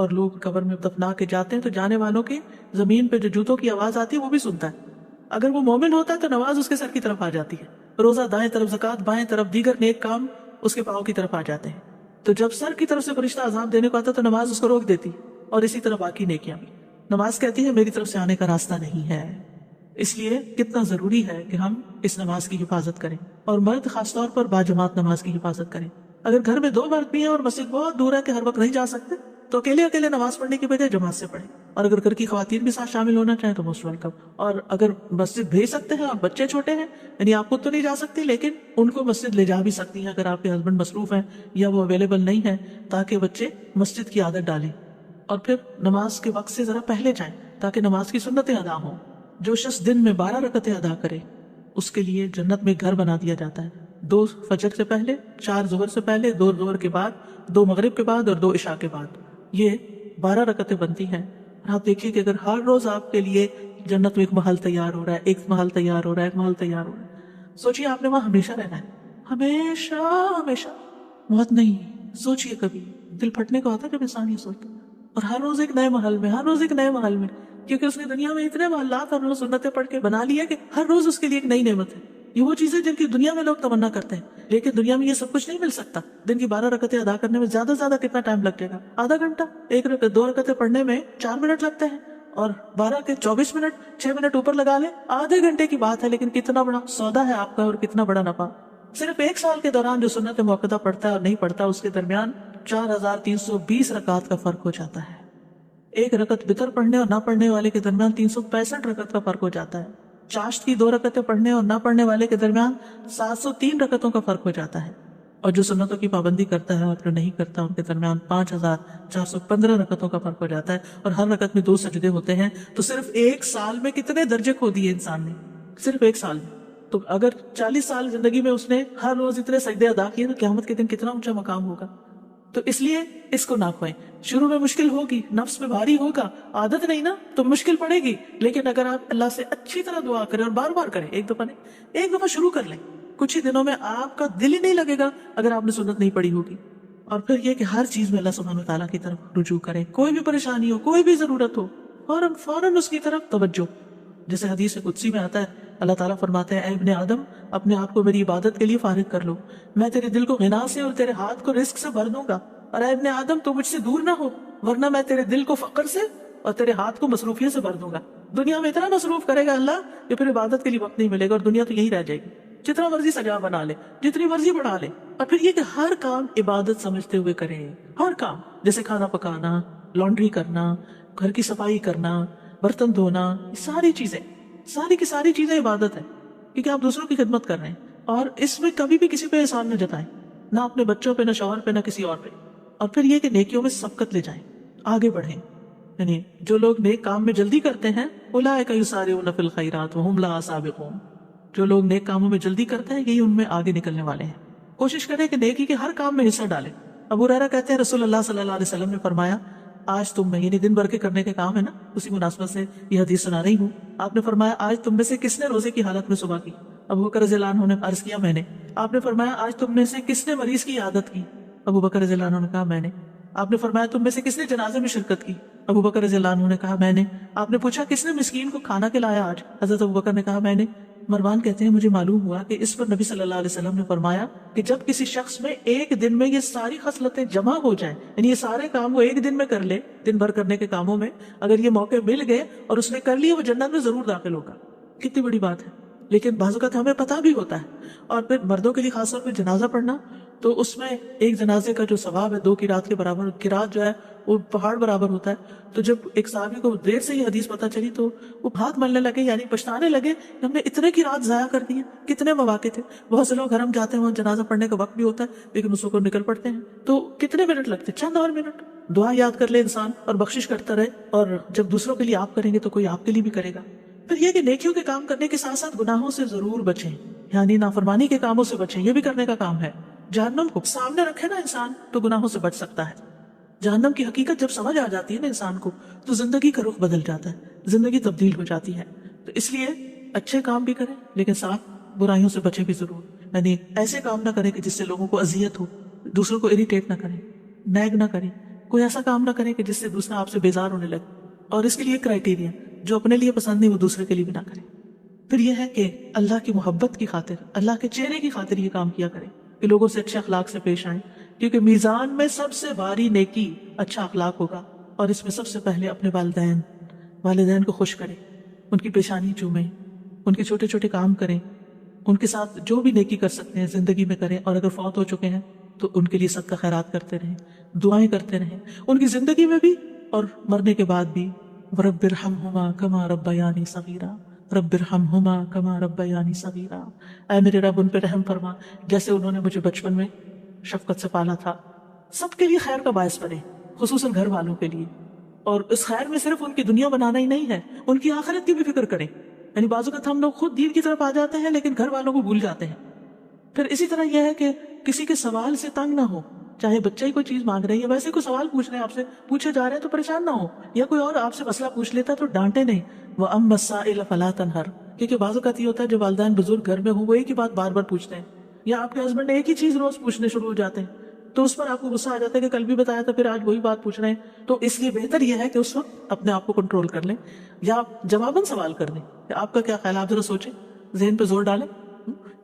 اور لوگ قبر میں دفنا کے جاتے ہیں تو جانے والوں کی زمین پہ جو جوتوں کی آواز آتی ہے وہ بھی سنتا ہے. اگر وہ مومن ہوتا ہے تو نماز اس کے سر کی طرف آ جاتی ہے, روزہ دائیں طرف, زکوٰۃ بائیں طرف, دیگر نیک کام اس کے پاؤں کی طرف آ جاتے ہیں. تو جب سر کی طرف سے فرشتہ عذاب دینے کو آتا ہے تو نماز اس کو روک دیتی ہے, اور اسی طرح باقی نیکیاں بھی. نماز کہتی ہے میری طرف سے آنے کا راستہ نہیں ہے. اس لیے کتنا ضروری ہے کہ ہم اس نماز کی حفاظت کریں, اور مرد خاص طور پر باجماعت نماز کی حفاظت کریں. اگر گھر میں 2 مرد بھی ہیں اور مسجد بہت دور ہے کہ ہر وقت نہیں جا سکتے تو اکیلے نماز پڑھنے کی بجائے جماعت سے پڑھیں. اور اگر گھر کی خواتین بھی ساتھ شامل ہونا چاہیں تو موسٹ ویلکم. اور اگر مسجد بھیج سکتے ہیں اور بچے چھوٹے ہیں, یعنی آپ خود تو نہیں جا سکتی لیکن ان کو مسجد لے جا بھی سکتی ہیں اگر آپ کے ہسبینڈ مصروف ہیں یا وہ اویلیبل نہیں ہے, تاکہ بچے مسجد کی عادت ڈالیں. اور پھر نماز کے وقت سے ذرا پہلے جائیں تاکہ نماز کی سنتیں ادا ہوں. جو شخص دن میں 12 رکعتیں ادا کرے اس کے لیے جنت میں گھر بنا دیا جاتا ہے. 2 فجر سے پہلے, 4 ظہر سے پہلے, 2 ظہر کے بعد, 2 مغرب کے بعد اور 2 عشاء کے بعد. یہ 12 رکعتیں بنتی ہیں. اور آپ دیکھیے کہ اگر ہر روز آپ کے لیے جنت میں ایک محل تیار ہو رہا ہے, ایک محل تیار ہو رہا ہے, ایک محل تیار ہو رہا ہے, سوچئے آپ نے وہاں ہمیشہ رہنا ہے. ہمیشہ ہمیشہ, موت نہیں. سوچئے کبھی دل پھٹنے کا ہوتا ہے جب انسان یہ سوچتا ہے. اور ہر روز ایک نئے محل میں, ہر روز ایک نئے محل میں, کیونکہ اس نے دنیا میں اتنے محلات اور سنتیں پڑھ کے بنا لی ہے کہ ہر روز اس کے لیے ایک نئی نعمت ہے. یہ وہ چیزیں جن کی دنیا میں لوگ تمنا کرتے ہیں, لیکن دنیا میں یہ سب کچھ نہیں مل سکتا. دن کی 12 رکعتیں ادا کرنے میں زیادہ سے زیادہ کتنا ٹائم لگ جائے گا؟ آدھا گھنٹہ. 2 رکعتیں پڑھنے میں 4 منٹ لگتے ہیں, اور 12 کے 24 منٹ, 6 منٹ اوپر لگا لیں, آدھے گھنٹے کی بات ہے. لیکن کتنا بڑا سودا ہے آپ کا اور کتنا بڑا نفع. صرف 1 سال کے دوران جو سنت موقعہ پڑھتا ہے اور نہیں پڑھتا, اس کے درمیان 4320 رکعات کا فرق ہو جاتا ہے. 1 رکعت وتر پڑھنے اور نہ پڑھنے والے کے درمیان 365 رکعت کا فرق ہو جاتا ہے. چاشت کی 2 رکعتیں پڑھنے اور نہ پڑھنے والے کے درمیان 703 رکعتوں کا فرق ہو جاتا ہے. اور جو سنتوں کی پابندی کرتا ہے اور جو نہیں کرتا ان کے درمیان 5415 رکعتوں کا فرق ہو جاتا ہے. اور ہر رکعت میں 2 سجدے ہوتے ہیں. تو صرف 1 سال میں کتنے درجے کھو دیے انسان نے, صرف 1 سال میں. تو اگر 40 سال زندگی میں اس نے ہر روز اتنے سجدے ادا کیے تو قیامت کے دن کتنا اونچا مقام ہوگا. تو اس لیے اس کو نہ کھوئیں. شروع میں مشکل ہوگی, نفس میں بھاری ہوگا, عادت نہیں نا تو مشکل پڑے گی. لیکن اگر آپ اللہ سے اچھی طرح دعا کریں اور بار بار کریں, ایک دفعہ نہیں, ایک دفعہ شروع کر لیں, کچھ ہی دنوں میں آپ کا دل ہی نہیں لگے گا اگر آپ نے سنت نہیں پڑھی ہوگی. اور پھر یہ کہ ہر چیز میں اللہ سبحانہ وتعالیٰ کی طرف رجوع کریں. کوئی بھی پریشانی ہو, کوئی بھی ضرورت ہو, فوراً اس کی طرف توجہ. جیسے حدیث قدسی میں آتا ہے, اللہ تعالیٰ فرماتے ہیں, اے ابن آدم اپنے آپ کو میری عبادت کے لیے فارغ کر لو, میں تیرے دل کو غنا سے اور تیرے ہاتھ کو رزق سے بھر دوں گا. اور اے ابن آدم تو مجھ سے دور نہ ہو, ورنہ میں تیرے دل کو فقر سے اور تیرے ہاتھ کو مصروفیت سے بھر دوں گا. دنیا میں اتنا مصروف کرے گا اللہ کہ پھر عبادت کے لیے وقت نہیں ملے گا, اور دنیا تو یہی رہ جائے گی. جتنا مرضی سجا بنا لے, جتنی مرضی بڑھا لے. اور پھر یہ کہ ہر کام عبادت سمجھتے ہوئے کریں. ہر کام, جیسے کھانا پکانا, لانڈری کرنا, گھر کی صفائی کرنا, برتن دھونا, ساری کی ساری چیزیں عبادت ہے, کیونکہ آپ دوسروں کی خدمت کر رہے ہیں. اور اس میں کبھی بھی کسی پہ احسان نہ جتائیں, نہ اپنے بچوں پہ, نہ شوہر پہ, نہ کسی اور پہ. اور پھر یہ کہ نیکیوں میں سبقت لے جائیں, آگے بڑھیں. یعنی جو لوگ نیک کام میں جلدی کرتے ہیں, اولئک یسارعون فی الخیرات وہم لہا سابقون, جو لوگ نیک کاموں میں جلدی کرتے ہیں یہی ان میں آگے نکلنے والے ہیں. کوشش کریں کہ نیکی کے ہر کام میں حصہ ڈالیں. ابو ہریرہ کہتے ہیں رسول اللہ صلی اللہ علیہ وسلم نے فرمایا, آج تم میں, یعنی دن بھر کے کرنے کے کام ہے نا, اسی مناسبت سے یہ حدیث سنا رہی ہوں. آپ نے فرمایا, آج تم میں سے کس نے روزے کی حالت میں صبح کی؟ ابو بکر رضی اللہ عنہ نے عرض کیا, میں نے. آپ نے فرمایا, آج تم میں سے کس نے مریض کی عادت کی؟ ابو بکر رضی اللہ عنہ نے کہا, میں نے. آپ نے فرمایا, تم میں سے کس نے جنازے میں شرکت کی؟ ابو بکر رضی اللہ عنہ نے کہا, میں نے. آپ نے پوچھا, کس نے مسکین کو کھانا کھلایا آج؟ حضرت ابو بکر نے کہا, میں نے. مروان کہتے ہیں, مجھے معلوم ہوا کہ اس پر نبی صلی اللہ علیہ وسلم نے فرمایا کہ جب کسی شخص میں ایک دن میں یہ ساری خصلتیں جمع ہو جائیں, یعنی یہ سارے کام وہ ایک دن میں کر لے, دن بھر کرنے کے کاموں میں اگر یہ موقع مل گئے اور اس نے کر لیے, وہ جنت میں ضرور داخل ہوگا. کتنی بڑی بات ہے. لیکن بعض اوقات ہمیں پتہ بھی ہوتا ہے. اور پھر مردوں کے لیے خاص طور پہ جنازہ پڑھنا, تو اس میں ایک جنازے کا جو ثواب ہے 2 قرات کے برابر, قرات جو ہے وہ پہاڑ برابر ہوتا ہے. تو جب ایک صحابی کو دیر سے یہ حدیث پتہ چلی تو وہ ہاتھ ملنے لگے, یعنی پچھتانے لگے کہ ہم نے اتنے قرات ضائع کر دیے, کتنے مواقع تھے. بہت سے لوگ حرم جاتے ہیں, وہاں جنازہ پڑھنے کا وقت بھی ہوتا ہے, لیکن اس کو نکل پڑتے ہیں. تو کتنے منٹ لگتے, چند اور منٹ. دعا یاد کر لے انسان اور بخشش کرتا رہے, اور جب دوسروں کے لیے آپ کریں گے تو کوئی آپ کے لیے بھی کرے گا. پھر یہ کہ نیکیوں کے کام کرنے کے ساتھ ساتھ گناہوں سے ضرور بچیں, یعنی نافرمانی کے کاموں سے بچیں, یہ بھی کرنے کا کام ہے. جہنم کو سامنے رکھے نا انسان تو گناہوں سے بچ سکتا ہے. جہنم کی حقیقت جب سمجھ آ جاتی ہے نا انسان کو, تو زندگی کا رخ بدل جاتا ہے, زندگی تبدیل ہو جاتی ہے. تو اس لیے اچھے کام بھی کریں, لیکن ساتھ برائیوں سے بچیں بھی ضرور. یعنی ایسے کام نہ کریں کہ جس سے لوگوں کو اذیت ہو, دوسروں کو اریٹیٹ نہ کریں, نیگ نہ کریں, کوئی ایسا کام نہ کریں کہ جس سے دوسرا آپ سے بیزار ہونے لگے، اور اس کے لیے کرائٹیریا جو اپنے لیے پسند نہیں وہ دوسرے کے لیے بھی نہ کریں۔ پھر یہ ہے کہ اللہ کی محبت کی خاطر، اللہ کے چہرے کی خاطر یہ کام کیا کریں کہ لوگوں سے اچھے اخلاق سے پیش آئیں، کیونکہ میزان میں سب سے بھاری نیکی اچھا اخلاق ہوگا، اور اس میں سب سے پہلے اپنے والدین کو خوش کریں، ان کی پیشانی چومیں، ان کے چھوٹے چھوٹے کام کریں، ان کے ساتھ جو بھی نیکی کر سکتے ہیں زندگی میں کریں، اور اگر فوت ہو چکے ہیں تو ان کے لیے صدقہ خیرات کرتے رہیں، دعائیں کرتے رہیں، ان کی زندگی میں بھی اور مرنے کے بعد بھی۔ رب ارحمہما کما ربیانی صغیرا، رب ارحمہما کما ربیانی صغیرا، اے میرے رب ان پہ رحم فرما جیسے انہوں نے مجھے بچپن میں شفقت سے پالا تھا۔ سب کے لیے خیر کا باعث بنے، خصوصاً گھر والوں کے لیے، اور اس خیر میں صرف ان کی دنیا بنانا ہی نہیں ہے، ان کی آخرت کی بھی فکر کریں۔ یعنی بعض اوقات ہم لوگ خود دین کی طرف آ جاتے ہیں لیکن گھر والوں کو بھول جاتے ہیں۔ پھر اسی طرح یہ ہے کہ کسی کے سوال سے تنگ نہ ہو، چاہے بچہ ہی کوئی چیز مانگ رہے ہیں یا ویسے کوئی سوال پوچھ رہے ہیں، آپ سے پوچھے جا رہے ہیں تو پریشان نہ ہو، یا کوئی اور آپ سے مسئلہ پوچھ لیتا تو ڈانٹے نہیں۔ وَأَمَّا السَّائِلَ فَلَا تَنْهَرْ، کیونکہ بعض اوقات یہ ہوتا ہے جو والدین بزرگ گھر میں ہوں وہ ایک ہی بات بار بار پوچھتے ہیں، یا آپ کے ہسبینڈ ایک ہی چیز روز پوچھنے شروع ہو جاتے ہیں، تو اس پر آپ کو غصہ آ جاتا ہے کہ کل بھی بتایا تھا پھر آج وہی بات پوچھ رہے ہیں۔ تو اس لیے بہتر یہ ہے کہ اس وقت اپنے آپ کو کنٹرول کر لیں، یا جواباً سوال کر دیں کہ آپ کا کیا خیال ہے، آپ ذرا سوچیں، ذہن پہ زور ڈالیں،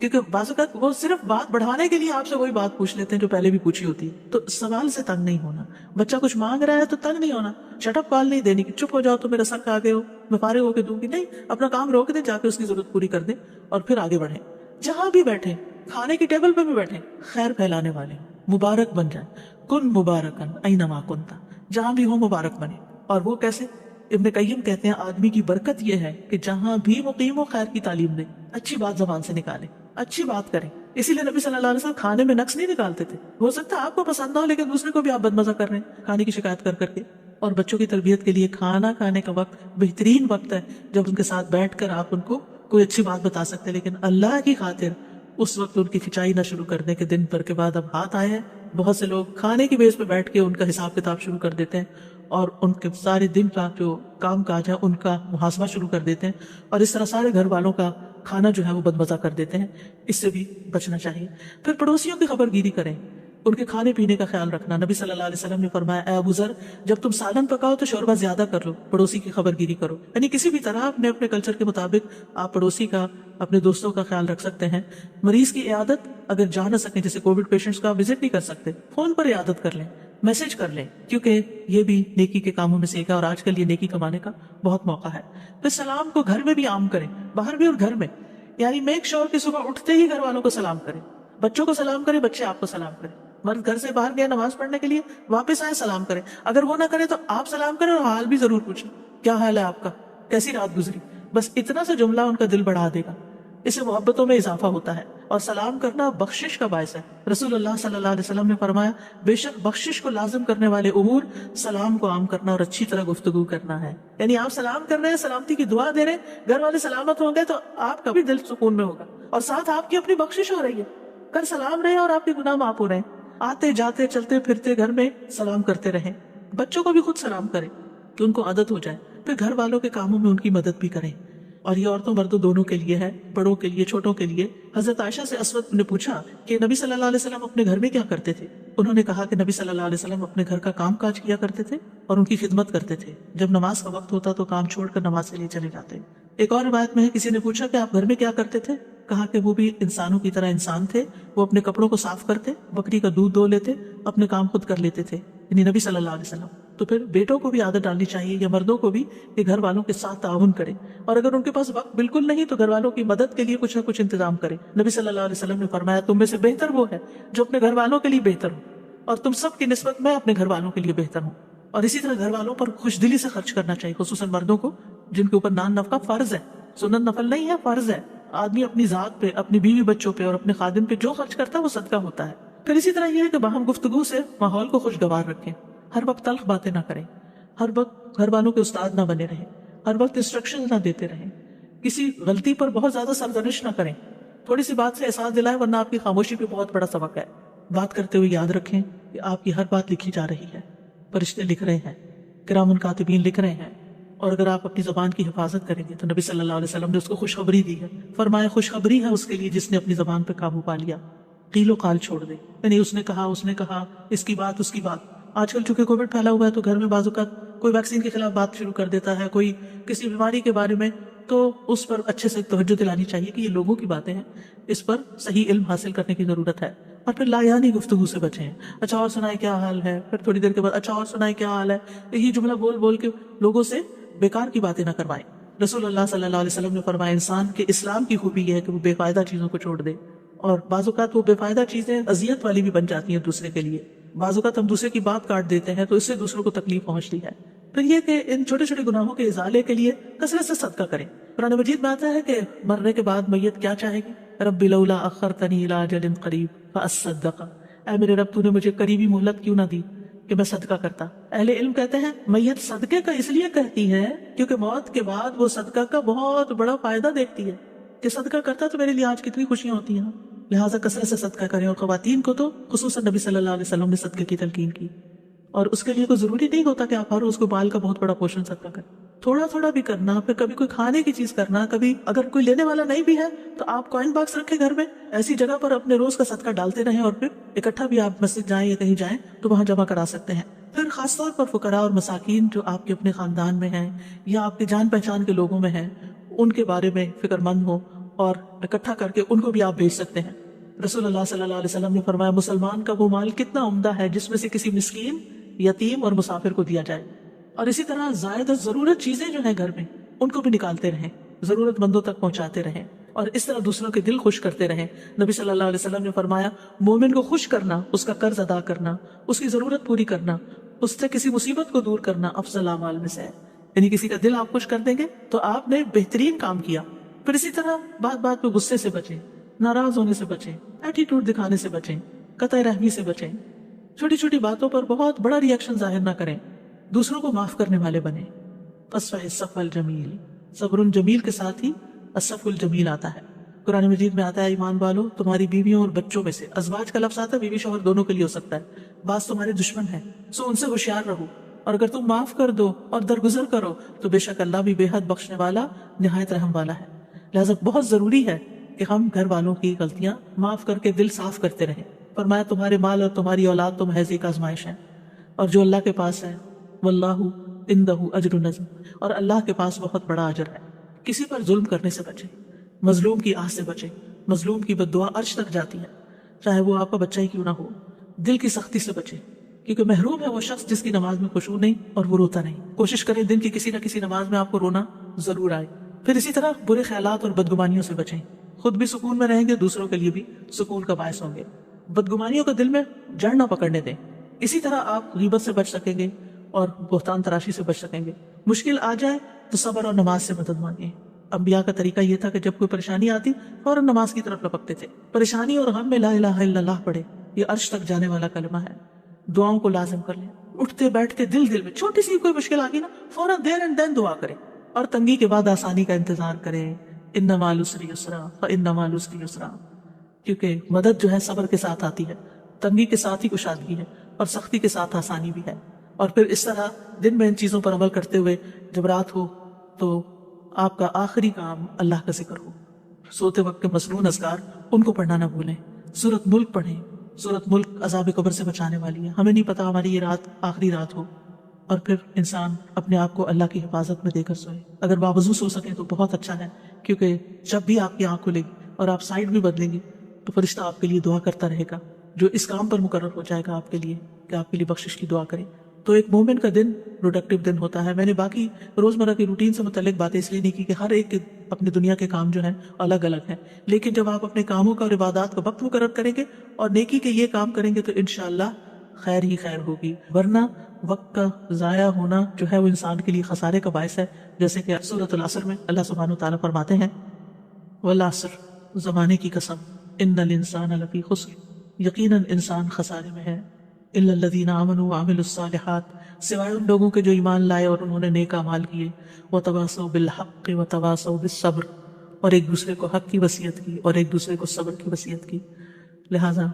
کیونکہ بعض اوقات وہ صرف بات بڑھانے کے لیے آپ سے وہی بات پوچھ لیتے ہیں جو پہلے بھی پوچھی ہوتی ہے۔ تو سوال سے تنگ نہیں ہونا، بچہ کچھ مانگ رہا ہے تو تنگ نہیں ہونا، شٹ اپ کال نہیں دینی کہ چپ ہو جاؤ تو میرے سر کھا گئے ہو میں فارغ ہو کے دوں گی، نہیں، اپنا کام روک دیں، جا کے اس کی ضرورت پوری کر دیں اور پھر آگے بڑھیں۔ جہاں بھی بیٹھیں، کھانے کی ٹیبل پہ بھی بیٹھیں، خیر پھیلانے والے مبارک بن جائیں، کن مبارکن اینما کنتا، جہاں بھی ہو مبارک بنے۔ اور وہ کیسے؟ ابن قیم کہتے ہیں آدمی کی برکت یہ ہے کہ جہاں بھی مقیم ہو خیر کی تعلیم دے، اچھی بات زبان سے نکالے، اچھی بات کریں۔ اسی لیے نبی صلی اللہ علیہ وسلم کھانے میں نقص نہیں نکالتے تھے۔ ہو سکتا ہے آپ کو پسند نہ ہو لیکن دوسرے کو بھی آپ بدمزہ کر رہے ہیں کھانے کی شکایت کر کر کے۔ اور بچوں کی تربیت کے لیے کھانا کھانے کا وقت بہترین وقت ہے جب ان کے ساتھ بیٹھ کر آپ ان کو کوئی اچھی بات بتا سکتے ہیں، لیکن اللہ کی خاطر اس وقت ان کی کھچائی نہ شروع کر دیں کہ دن بھر کے بعد اب ہاتھ آئے ہیں۔ بہت سے لوگ کھانے کی بیس پہ بیٹھ کے ان کا حساب کتاب شروع کر دیتے ہیں اور ان کے سارے دن کا جو کام کاج ہے ان کا محاسبہ شروع کر دیتے ہیں، اور اس طرح سارے گھر والوں کا کھانا جو ہے وہ بدمزہ کر دیتے ہیں۔ اس سے بھی بچنا چاہیے۔ پھر پڑوسیوں کی خبر گیری کریں، ان کے کھانے پینے کا خیال رکھنا۔ نبی صلی اللہ علیہ وسلم نے فرمایا اے ابو ذر، جب تم سالن پکاؤ تو شوربہ زیادہ کر لو، پڑوسی کی خبر گیری کرو۔ یعنی کسی بھی طرح اپنے اپنے کلچر کے مطابق آپ پڑوسی کا، اپنے دوستوں کا خیال رکھ سکتے ہیں۔ مریض کی عیادت اگر جا نہ سکیں، جیسے کووڈ پیشنٹس کا وزٹ نہیں کر سکتے، فون پر عیادت کر لیں، میسج کر لیں، کیونکہ یہ بھی نیکی کے کاموں میں سے ایک ہے اور آج کل یہ نیکی کمانے کا بہت موقع ہے۔ پھر سلام کو گھر میں بھی عام کریں، باہر بھی اور گھر میں، یعنی میک شور کہ صبح اٹھتے ہی گھر والوں کو سلام کریں، بچوں کو سلام کریں، بچے آپ کو سلام کریں۔ مرد گھر سے باہر گیا نماز پڑھنے کے لیے، واپس آئے سلام کریں، اگر وہ نہ کرے تو آپ سلام کریں اور حال بھی ضرور پوچھیں، کیا حال ہے آپ کا، کیسی رات گزری۔ بس اتنا سا جملہ ان کا دل بڑھا دے گا، اس سے محبتوں میں اضافہ ہوتا ہے۔ اور سلام کرنا بخشش کا باعث ہے۔ رسول اللہ صلی اللہ علیہ وسلم نے فرمایا بے شک بخشش کو لازم کرنے والے امور سلام کو عام کرنا اور اچھی طرح گفتگو کرنا ہے۔ یعنی آپ سلام کر رہے ہیں، سلامتی کی دعا دے رہے ہیں، گھر والے سلامت ہوں گے تو آپ کا بھی دل سکون میں ہوگا، اور ساتھ آپ کی اپنی بخشش ہو رہی ہے، کر سلام رہے اور آپ کے گناہ معاف ہو رہے ہیں۔ آتے جاتے چلتے پھرتے گھر میں سلام کرتے رہیں، بچوں کو بھی خود سلام کریں کہ ان کو عادت ہو جائے، پھر گھر والوں کے کاموں میں ان کی مدد بھی کریں۔ اور یہ عورتوں مردوں دونوں کے لیے ہے، بڑوں کے لیے چھوٹوں کے لیے۔ حضرت عائشہ سے اسود نے پوچھا کہ نبی صلی اللہ علیہ وسلم اپنے گھر میں کیا کرتے تھے؟ انہوں نے کہا کہ نبی صلی اللہ علیہ وسلم اپنے گھر کا کام کاج کیا کرتے تھے اور ان کی خدمت کرتے تھے، جب نماز کا وقت ہوتا تو کام چھوڑ کر نماز کے لیے چلے جاتے۔ ایک اور روایت میں ہے کسی نے پوچھا کہ آپ گھر میں کیا کرتے تھے؟ کہا کہ وہ بھی انسانوں کی طرح انسان تھے، وہ اپنے کپڑوں کو صاف کرتے، بکری کا دودھ دھو لیتے، اپنے کام خود کر لیتے تھے، یعنی نبی صلی اللہ علیہ وسلم۔ تو پھر بیٹوں کو بھی عادت ڈالنی چاہیے یا مردوں کو بھی کہ گھر والوں کے ساتھ تعاون کریں، اور اگر ان کے پاس وقت بالکل نہیں تو گھر والوں کی مدد کے لیے کچھ نہ کچھ انتظام کریں۔ نبی صلی اللہ علیہ وسلم نے فرمایا تم میں سے بہتر وہ ہے جو اپنے گھر والوں کے لیے بہتر ہو، اور تم سب کی نسبت میں اپنے گھر والوں کے لیے بہتر ہوں۔ اور اسی طرح گھر والوں پر خوش دلی سے خرچ کرنا چاہیے، خصوصاً مردوں کو جن کے اوپر نان نفقہ فرض ہے، سنت نفل نہیں ہے، فرض ہے۔ آدمی اپنی ذات پہ، اپنی بیوی بچوں پہ اور اپنے خادم پہ جو خرچ کرتا ہے وہ صدقہ ہوتا ہے۔ پھر اسی طرح یہ ہے کہ باہم گفتگو سے ماحول کو خوشگوار رکھیں، ہر وقت تلخ باتیں نہ کریں، ہر وقت گھر والوں کے استاد نہ بنے رہیں، ہر وقت انسٹرکشن نہ دیتے رہیں، کسی غلطی پر بہت زیادہ سرزنش نہ کریں، تھوڑی سی بات سے احساس دلائیں ورنہ آپ کی خاموشی پہ بہت بڑا سبق ہے۔ بات کرتے ہوئے یاد رکھیں کہ آپ کی ہر بات لکھی جا رہی ہے، فرشتے لکھ رہے ہیں، کرام کاتبین لکھ رہے ہیں، اور اگر آپ اپنی زبان کی حفاظت کریں گے تو نبی صلی اللہ علیہ وسلم نے اس کو خوشخبری دی ہے، فرمایا خوشخبری ہے اس کے لیے جس نے اپنی زبان پہ قابو پا لیا، قیل و قال چھوڑ دے، یعنی اس نے کہا اس کی بات آج کل چونکہ کووڈ پھیلا ہوا ہے تو گھر میں بعض اوقات کوئی ویکسین کے خلاف بات شروع کر دیتا ہے، کوئی کسی بیماری کے بارے میں، تو اس پر اچھے سے توجہ دلانی چاہیے کہ یہ لوگوں کی باتیں ہیں، اس پر صحیح علم حاصل کرنے کی ضرورت ہے. اور پھر لایانی گفتگو سے بچیں. اچھا اور سنائے کیا حال ہے، پھر تھوڑی دیر کے بعد اچھا اور سنائے کیا حال ہے، یہ جملہ بول بول کے لوگوں سے بیکار کی باتیں نہ کروائیں. رسول اللہ صلی اللہ علیہ وسلم نے فرمایا انسان کے اسلام کی خوبی یہ ہے کہ وہ بے فائدہ چیزوں کو چھوڑ دے، اور بعض اوقات وہ بے فائدہ چیزیں اذیت والی بھی بن جاتی ہیں دوسرے کے لیے. بعض اوقات ہم دوسرے کی بات کاٹ دیتے ہیں تو اس سے دوسروں کو تکلیف پہنچتی ہے. پھر یہ کہ ان چھوٹے چھوٹے گناہوں کے ازالے کے لیے کثرت سے صدقہ کریں. قرآن مجید میں آتا ہے کہ مرنے کے بعد میت کیا چاہے گی؟ رب لولا اخرتنی الی اجل قریب فاصدق، اے میرے رب تو نے مجھے قریبی مہلت کیوں نہ دی کہ میں صدقہ کرتا. اہل علم کہتے ہیں میت صدقے کا اس لیے کہتی ہے کیونکہ موت کے بعد وہ صدقہ کا بہت بڑا فائدہ دیکھتی ہے کہ صدقہ کرتا تو میرے لیے آج کتنی خوشیاں ہوتی ہیں. لہٰذا کثرت سے صدقہ کریں. اور خواتین کو تو خصوصاً نبی صلی اللہ علیہ وسلم نے صدقے کی تلقین کی، اور اس کے لیے کوئی ضروری نہیں ہوتا کہ آپ ہر روز کو بال کا بہت بڑا پورشن صدقہ کریں. تھوڑا تھوڑا بھی کرنا، پھر کبھی کوئی کھانے کی چیز کرنا، کبھی اگر کوئی لینے والا نہیں بھی ہے تو آپ کوائن باکس رکھیں گھر میں، ایسی جگہ پر اپنے روز کا صدقہ ڈالتے رہیں، اور پھر اکٹھا بھی آپ مسجد جائیں یا کہیں جائیں تو وہاں جمع کرا سکتے ہیں. پھر خاص طور پر فقراء اور مساکین جو آپ کے اپنے خاندان میں ہیں یا آپ کے جان پہچان کے لوگوں میں ہیں، ان کے بارے میں فکر مند ہو اور اکٹھا کر کے ان کو بھی آپ بھیج سکتے ہیں. رسول اللہ صلی اللہ علیہ وسلم نے فرمایا مسلمان کا وہ مال کتنا عمدہ ہے جس میں سے کسی مسکین، یتیم اور مسافر کو دیا جائے. اور اسی طرح زائد ضرورت چیزیں جو ہیں گھر میں ان کو بھی نکالتے رہیں، ضرورت مندوں تک پہنچاتے رہیں، اور اس طرح دوسروں کے دل خوش کرتے رہیں. نبی صلی اللہ علیہ وسلم نے فرمایا مومن کو خوش کرنا، اس کا قرض ادا کرنا، اس کی ضرورت پوری کرنا، اس سے کسی مصیبت کو دور کرنا افضل اعمال میں سے ہے. یعنی کسی کا دل آپ خوش کر دیں گے تو آپ نے بہترین کام کیا. پھر اسی طرح بات بات پہ غصے سے بچیں، ناراض ہونے سے بچیں، ایٹیٹیوڈ دکھانے سے بچیں، قطع رحمی سے بچیں. چھوٹی چھوٹی باتوں پر بہت بڑا ریئیکشن ظاہر نہ کریں، دوسروں کو معاف کرنے والے بنیں. فاصفح الصفح الجمیل، صبر جمیل کے ساتھ ہی الصفح الجمیل آتا ہے. قرآن مجید میں آتا ہے ایمان والو تمہاری بیویوں اور بچوں میں سے، ازواج کا لفظ آتا ہے بیوی شوہر دونوں کے لیے ہو سکتا ہے، بعض تمہارے دشمن ہیں سو ان سے ہوشیار رہو، اور اگر تم معاف کر دو اور درگزر کرو تو بے شک اللہ بھی بے حد بخشنے والا نہایت رحم والا ہے. لہٰذا بہت ضروری ہے کہ ہم گھر والوں کی غلطیاں معاف کر کے دل صاف کرتے رہیں. فرمایا تمہارے مال اور تمہاری اولاد تو محض ایک آزمائش ہے، اور جو اللہ کے پاس ہے واللہ عندہ اجر عظیم، اور اللہ کے پاس بہت بڑا اجر ہے. کسی پر ظلم کرنے سے بچیں، مظلوم کی آہ سے بچیں. مظلوم کی بد دعا عرش تک جاتی ہے، چاہے وہ آپ کا بچہ ہی کیوں نہ ہو. دل کی سختی سے بچیں، کیونکہ محروم ہے وہ شخص جس کی نماز میں خشوع نہیں اور وہ روتا نہیں. کوشش کریں دن کی کسی نہ کسی نماز میں آپ کو رونا ضرور آئے. پھر اسی طرح برے خیالات اور بدگمانیوں سے بچیں. خود بھی سکون میں رہیں گے، دوسروں کے لیے بھی سکون کا باعث ہوں گے. بدگمانیوں کو دل میں جڑ نہ پکڑنے دیں. اسی طرح آپ غیبت سے بچ سکیں گے اور بہتان تراشی سے بچ سکیں گے. مشکل آ جائے تو صبر اور نماز سے مدد مانگیں. انبیاء کا طریقہ یہ تھا کہ جب کوئی پریشانی آتی فوراً نماز کی طرف لپکتے تھے. پریشانی اور غم میں لا الہ الا اللہ پڑھے، یہ عرش تک جانے والا کلمہ ہے. دعاؤں کو لازم کر لیں، اٹھتے بیٹھتے دل میں چھوٹی سی کوئی مشکل آ گئی نا فوراً دیر اینڈ دین دعا کریں، اور تنگی کے بعد آسانی کا انتظار کریں. ان مع العسر یسرا فان مع العسر یسرا، کیونکہ مدد جو ہے صبر کے ساتھ آتی ہے، تنگی کے ساتھ ہی کشادگی ہے، اور سختی کے ساتھ آسانی بھی ہے. اور پھر اس طرح دن میں ان چیزوں پر عمل کرتے ہوئے جب رات ہو تو آپ کا آخری کام اللہ کا ذکر ہو. سوتے وقت کے مسنون اذکار ان کو پڑھنا نہ بھولیں. سورۃ ملک پڑھیں. سورۃ ملک عذاب قبر سے بچانے والی ہے. ہمیں نہیں پتا ہماری یہ رات آخری رات ہو، اور پھر انسان اپنے آپ کو اللہ کی حفاظت میں دے کر سوئے. اگر باوضو سو سکیں تو بہت اچھا ہے، کیونکہ جب بھی آپ کی آنکھ کھلے گی اور آپ سائڈ بھی بدلیں گے تو فرشتہ آپ کے لیے دعا کرتا رہے گا، جو اس کام پر مقرر ہو جائے گا آپ کے لیے کہ آپ کے لیے بخشش کی دعا کریں. تو ایک مومن کا دن پروڈکٹیو دن ہوتا ہے. میں نے باقی روزمرہ کی روٹین سے متعلق باتیں اس لیے نہیں کی کہ ہر ایک کے اپنی دنیا کے کام جو ہیں الگ الگ ہیں، لیکن جب آپ اپنے کاموں کا اور عبادات کا وقت مقرر کریں گے اور نیکی کے یہ کام کریں گے تو انشاءاللہ خیر ہی خیر ہوگی. ورنہ وقت کا ضائع ہونا جو ہے وہ انسان کے لیے خسارے کا باعث ہے. جیسے کہ سورۃ العصر میں اللہ سبحانہ وتعالیٰ فرماتے ہیں والعصر، زمانے کی قسم، ان الانسان لفی خسر، یقیناً انسان خسارے میں ہے، الا الذین آمنوا وعملوا الصالحات، سوائے ان لوگوں کے جو ایمان لائے اور انہوں نے نیک اعمال کیے، وتواصوا بالحق وتواصوا بالصبر، اور ایک دوسرے کو حق کی وصیت کی اور ایک دوسرے کو صبر کی وصیت کی. لہٰذا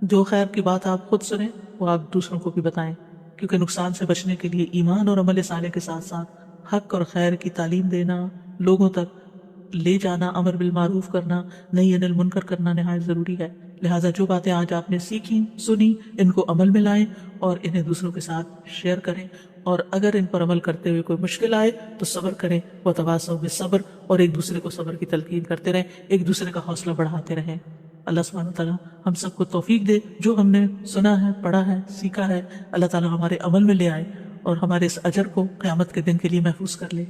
جو خیر کی بات آپ خود سنیں وہ آپ دوسروں کو بھی بتائیں، کیونکہ نقصان سے بچنے کے لیے ایمان اور عمل صالح کے ساتھ ساتھ حق اور خیر کی تعلیم دینا، لوگوں تک لے جانا، امر بالمعروف کرنا، نہی عن المنکر کرنا نہایت ضروری ہے. لہٰذا جو باتیں آج آپ نے سیکھی سنی ان کو عمل میں لائیں اور انہیں دوسروں کے ساتھ شیئر کریں، اور اگر ان پر عمل کرتے ہوئے کوئی مشکل آئے تو صبر کریں، وتواصوا بالصبر، اور ایک دوسرے کو صبر کی تلقین کرتے رہیں، ایک دوسرے کا حوصلہ بڑھاتے رہیں۔ اللہ سبحانہ تعالیٰ ہم سب کو توفیق دے، جو ہم نے سنا ہے، پڑھا ہے، سیکھا ہے، اللہ تعالیٰ ہمارے عمل میں لے آئے اور ہمارے اس اجر کو قیامت کے دن کے لیے محفوظ کر لے۔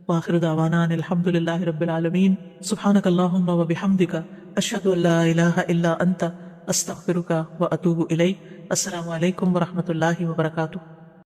وآخر دعوانا ان الحمد للہ رب العالمین، سبحانک اللہم وبحمدک، اشہد ان لا الہ الا انت، استغفرک واتوب الیک۔ السلام علیکم ورحمۃ اللہ وبرکاتہ۔